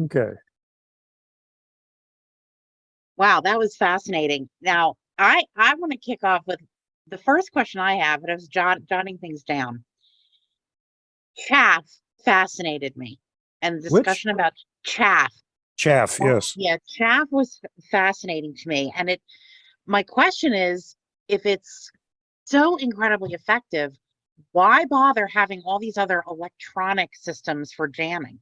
Okay. Wow, that was fascinating. Now, I want to kick off with the first question I have, and I was jotting things down. Chaff fascinated me, and the Which? discussion about chaff. Chaff, yes. Yeah, chaff was fascinating to me. And my question is, if it's so incredibly effective, why bother having all these other electronic systems for jamming?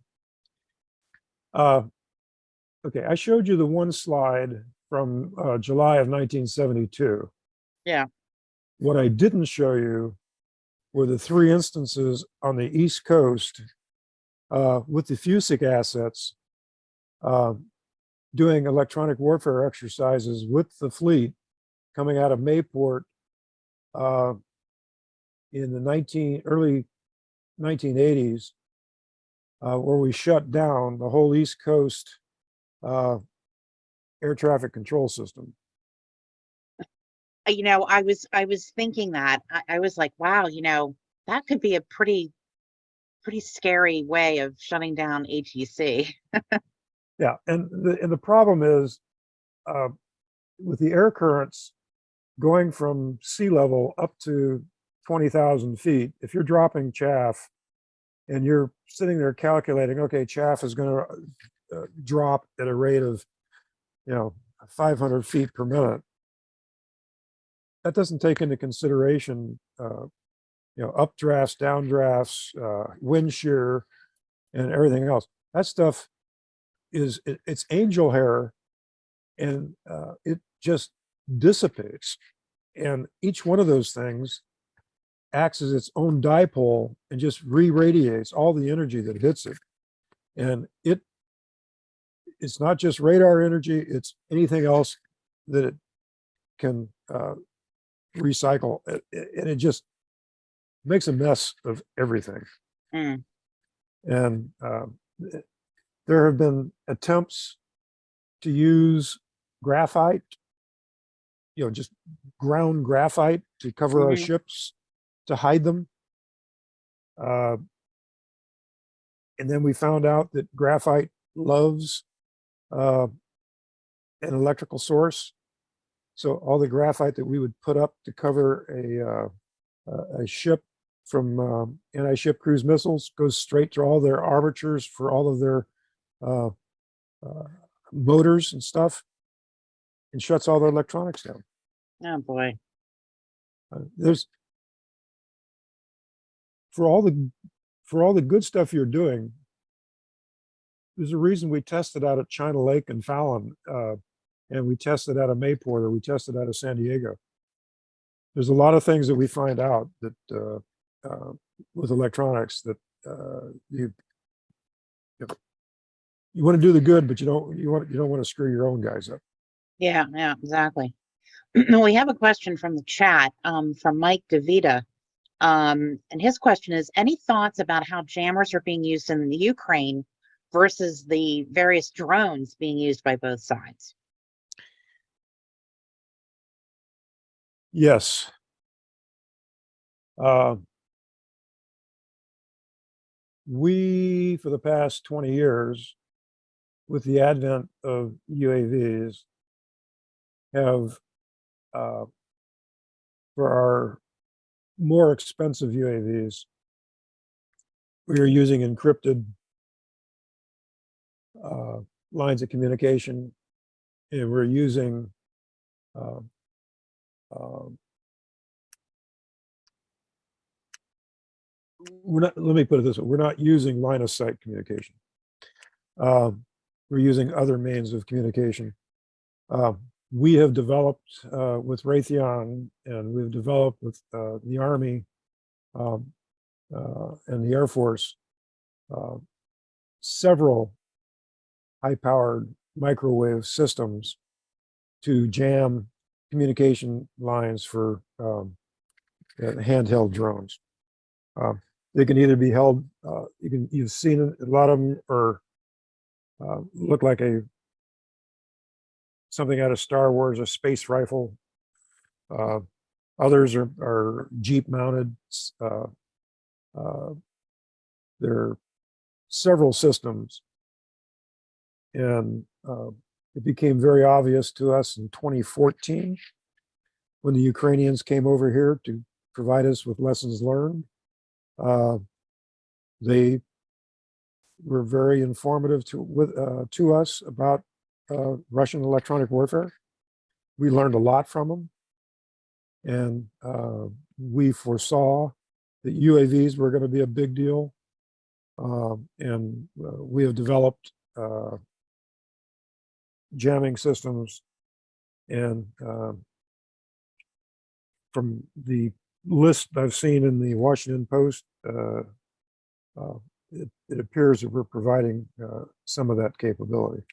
Okay, I showed you the one slide from July of 1972. Yeah. What I didn't show you were the 3 instances on the East Coast with the FUSIC assets doing electronic warfare exercises with the fleet coming out of Mayport in the early 1980s, where we shut down the whole East Coast air traffic control system. I was thinking that I was like, wow, that could be a pretty scary way of shutting down ATC. Yeah, and the problem is with the air currents going from sea level up to 20,000 feet, if you're dropping chaff and you're sitting there calculating, okay, chaff is going to drop at a rate of 500 feet per minute, that doesn't take into consideration updrafts, downdrafts, wind shear, and everything else. That stuff it's angel hair, and it just dissipates. And each one of those things acts as its own dipole and just re-radiates all the energy that hits it. And it's not just radar energy, it's anything else that it can recycle. And it just makes a mess of everything. Mm. And there have been attempts to use graphite, just ground graphite to cover our ships, to hide them. And then we found out that graphite loves an electrical source. So all the graphite that we would put up to cover a ship from anti-ship cruise missiles goes straight to all their armatures for all of their motors and stuff, and shuts all their electronics down. Oh boy. There's for all the good stuff you're doing, there's a reason we tested out at China Lake and Fallon, and we tested out of Mayport, or we tested out of San Diego. There's a lot of things that we find out that with electronics that you want to do the good, but you don't want to screw your own guys up. Yeah, exactly. We have a question from the chat from Mike DeVita. And his question is, any thoughts about how jammers are being used in the Ukraine versus the various drones being used by both sides? Yes. We, for the past 20 years, with the advent of UAVs, have, for our more expensive UAVs, we are using encrypted lines of communication, and we're using uh, let me put it this way, we're not using line of sight communication. We're using other means of communication. We have developed with Raytheon, and we've developed with the Army and the Air Force several high-powered microwave systems to jam communication lines for handheld drones. They can either be held, you've seen it, a lot of them are look like something out of Star Wars, a space rifle. Others are Jeep mounted. There are several systems, and it became very obvious to us in 2014 when the Ukrainians came over here to provide us with lessons learned. They were very informative to us about Russian electronic warfare. We learned a lot from them, and we foresaw that UAVs were going to be a big deal, and we have developed jamming systems, and from the list I've seen in the Washington Post, it appears that we're providing some of that capability.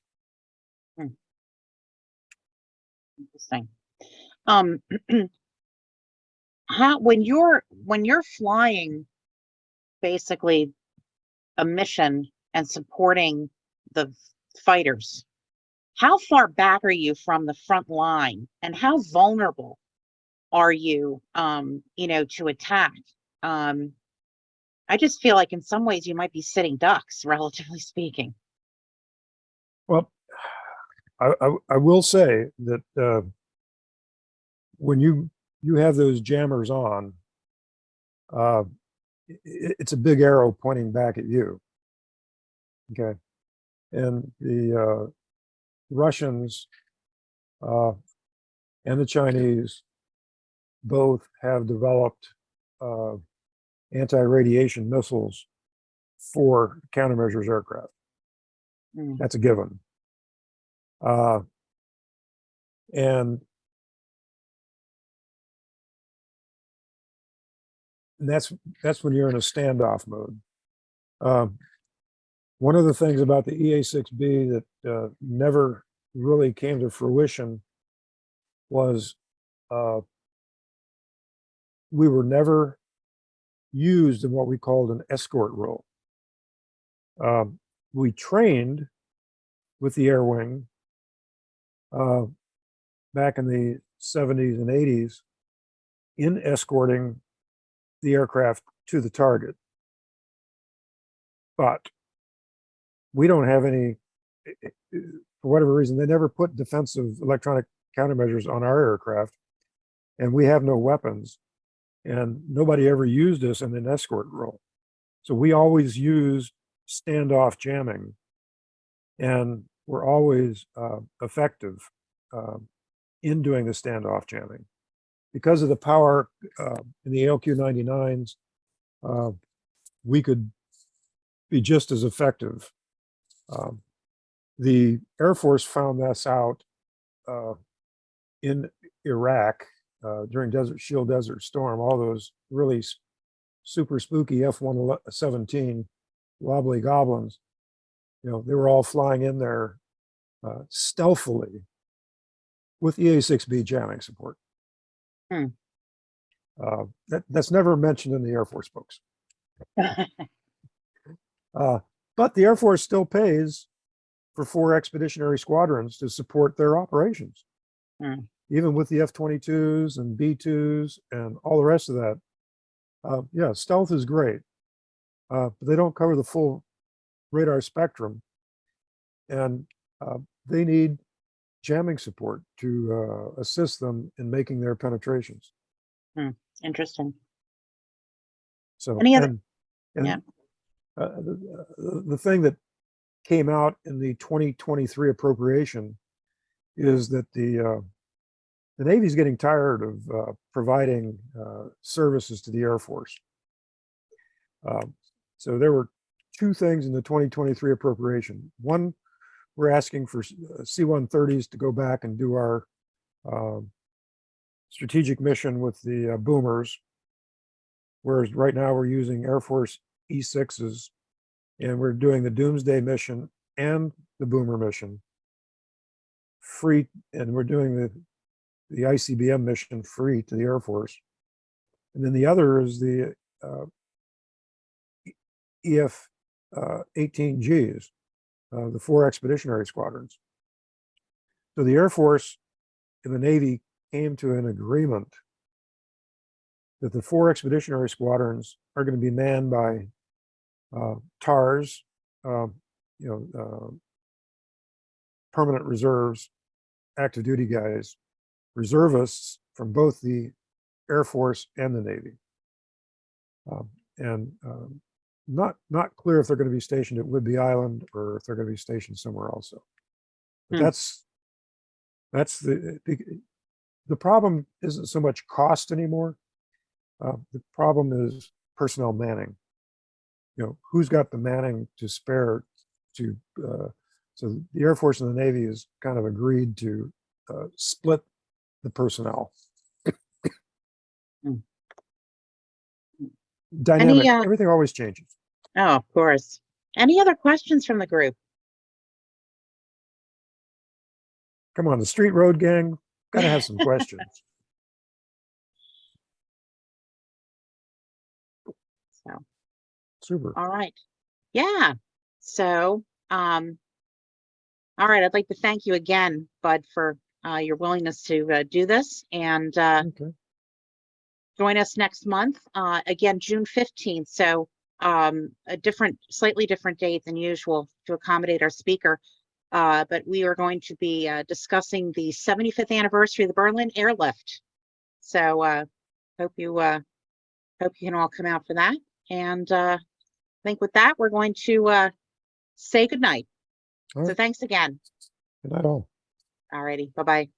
Interesting. When you're flying basically a mission and supporting the fighters, how far back are you from the front line, and how vulnerable are you, to attack? I just feel like in some ways you might be sitting ducks, relatively speaking. Well, I will say that when you have those jammers on, it's a big arrow pointing back at you. Okay, and the Russians and the Chinese both have developed anti-radiation missiles for countermeasures aircraft. That's a given. And that's when you're in a standoff mode. One of the things about the EA-6B that never really came to fruition was we were never used in what we called an escort role. We trained with the air wing back in the 70s and 80s in escorting the aircraft to the target. But we don't have any, for whatever reason, they never put defensive electronic countermeasures on our aircraft, and we have no weapons, and nobody ever used us in an escort role. So we always used standoff jamming, and we're always effective in doing the standoff jamming. Because of the power in the ALQ-99s, we could be just as effective. The Air Force found this out in Iraq during Desert Shield, Desert Storm. All those really super spooky F-117 wobbly goblins, they were all flying in there stealthily with EA-6B jamming support. That's never mentioned in the Air Force books. But the Air Force still pays for 4 expeditionary squadrons to support their operations. Hmm. Even with the F-22s and B-2s and all the rest of that. Yeah, stealth is great, but they don't cover the full radar spectrum. And they need jamming support to assist them in making their penetrations. Interesting. So, Any other- and Yeah. the thing that came out in the 2023 appropriation is that the Navy's getting tired of providing services to the Air Force. So there were 2 things in the 2023 appropriation. One, we're asking for C-130s to go back and do our strategic mission with the boomers, whereas right now we're using Air Force E-6s, and we're doing the Doomsday mission and the boomer mission free, and we're doing the ICBM mission free to the Air Force. And then the other is the EF-18Gs, the 4 expeditionary squadrons. So the Air Force and the Navy came to an agreement that the 4 expeditionary squadrons are going to be manned by TARs, permanent reserves, active duty guys, reservists from both the Air Force and the Navy. Not clear if they're going to be stationed at Whidbey Island or if they're going to be stationed somewhere else. But that's the problem isn't so much cost anymore. The problem is personnel manning. Who's got the manning to spare to, so the Air Force and the Navy has kind of agreed to split the personnel. Dynamic, everything always changes. Oh, of course. Any other questions from the group? Come on, the street road gang, gotta have some questions. So, Super. all right. Yeah. So, all right. I'd like to thank you again, Bud, for your willingness to do this, and Okay. join us next month. Again, June 15th. So a slightly different date than usual to accommodate our speaker. But we are going to be discussing the 75th anniversary of the Berlin Airlift. So hope you can all come out for that. And I think with that, we're going to say goodnight. All right. So thanks again. Good night all. All righty. Bye-bye.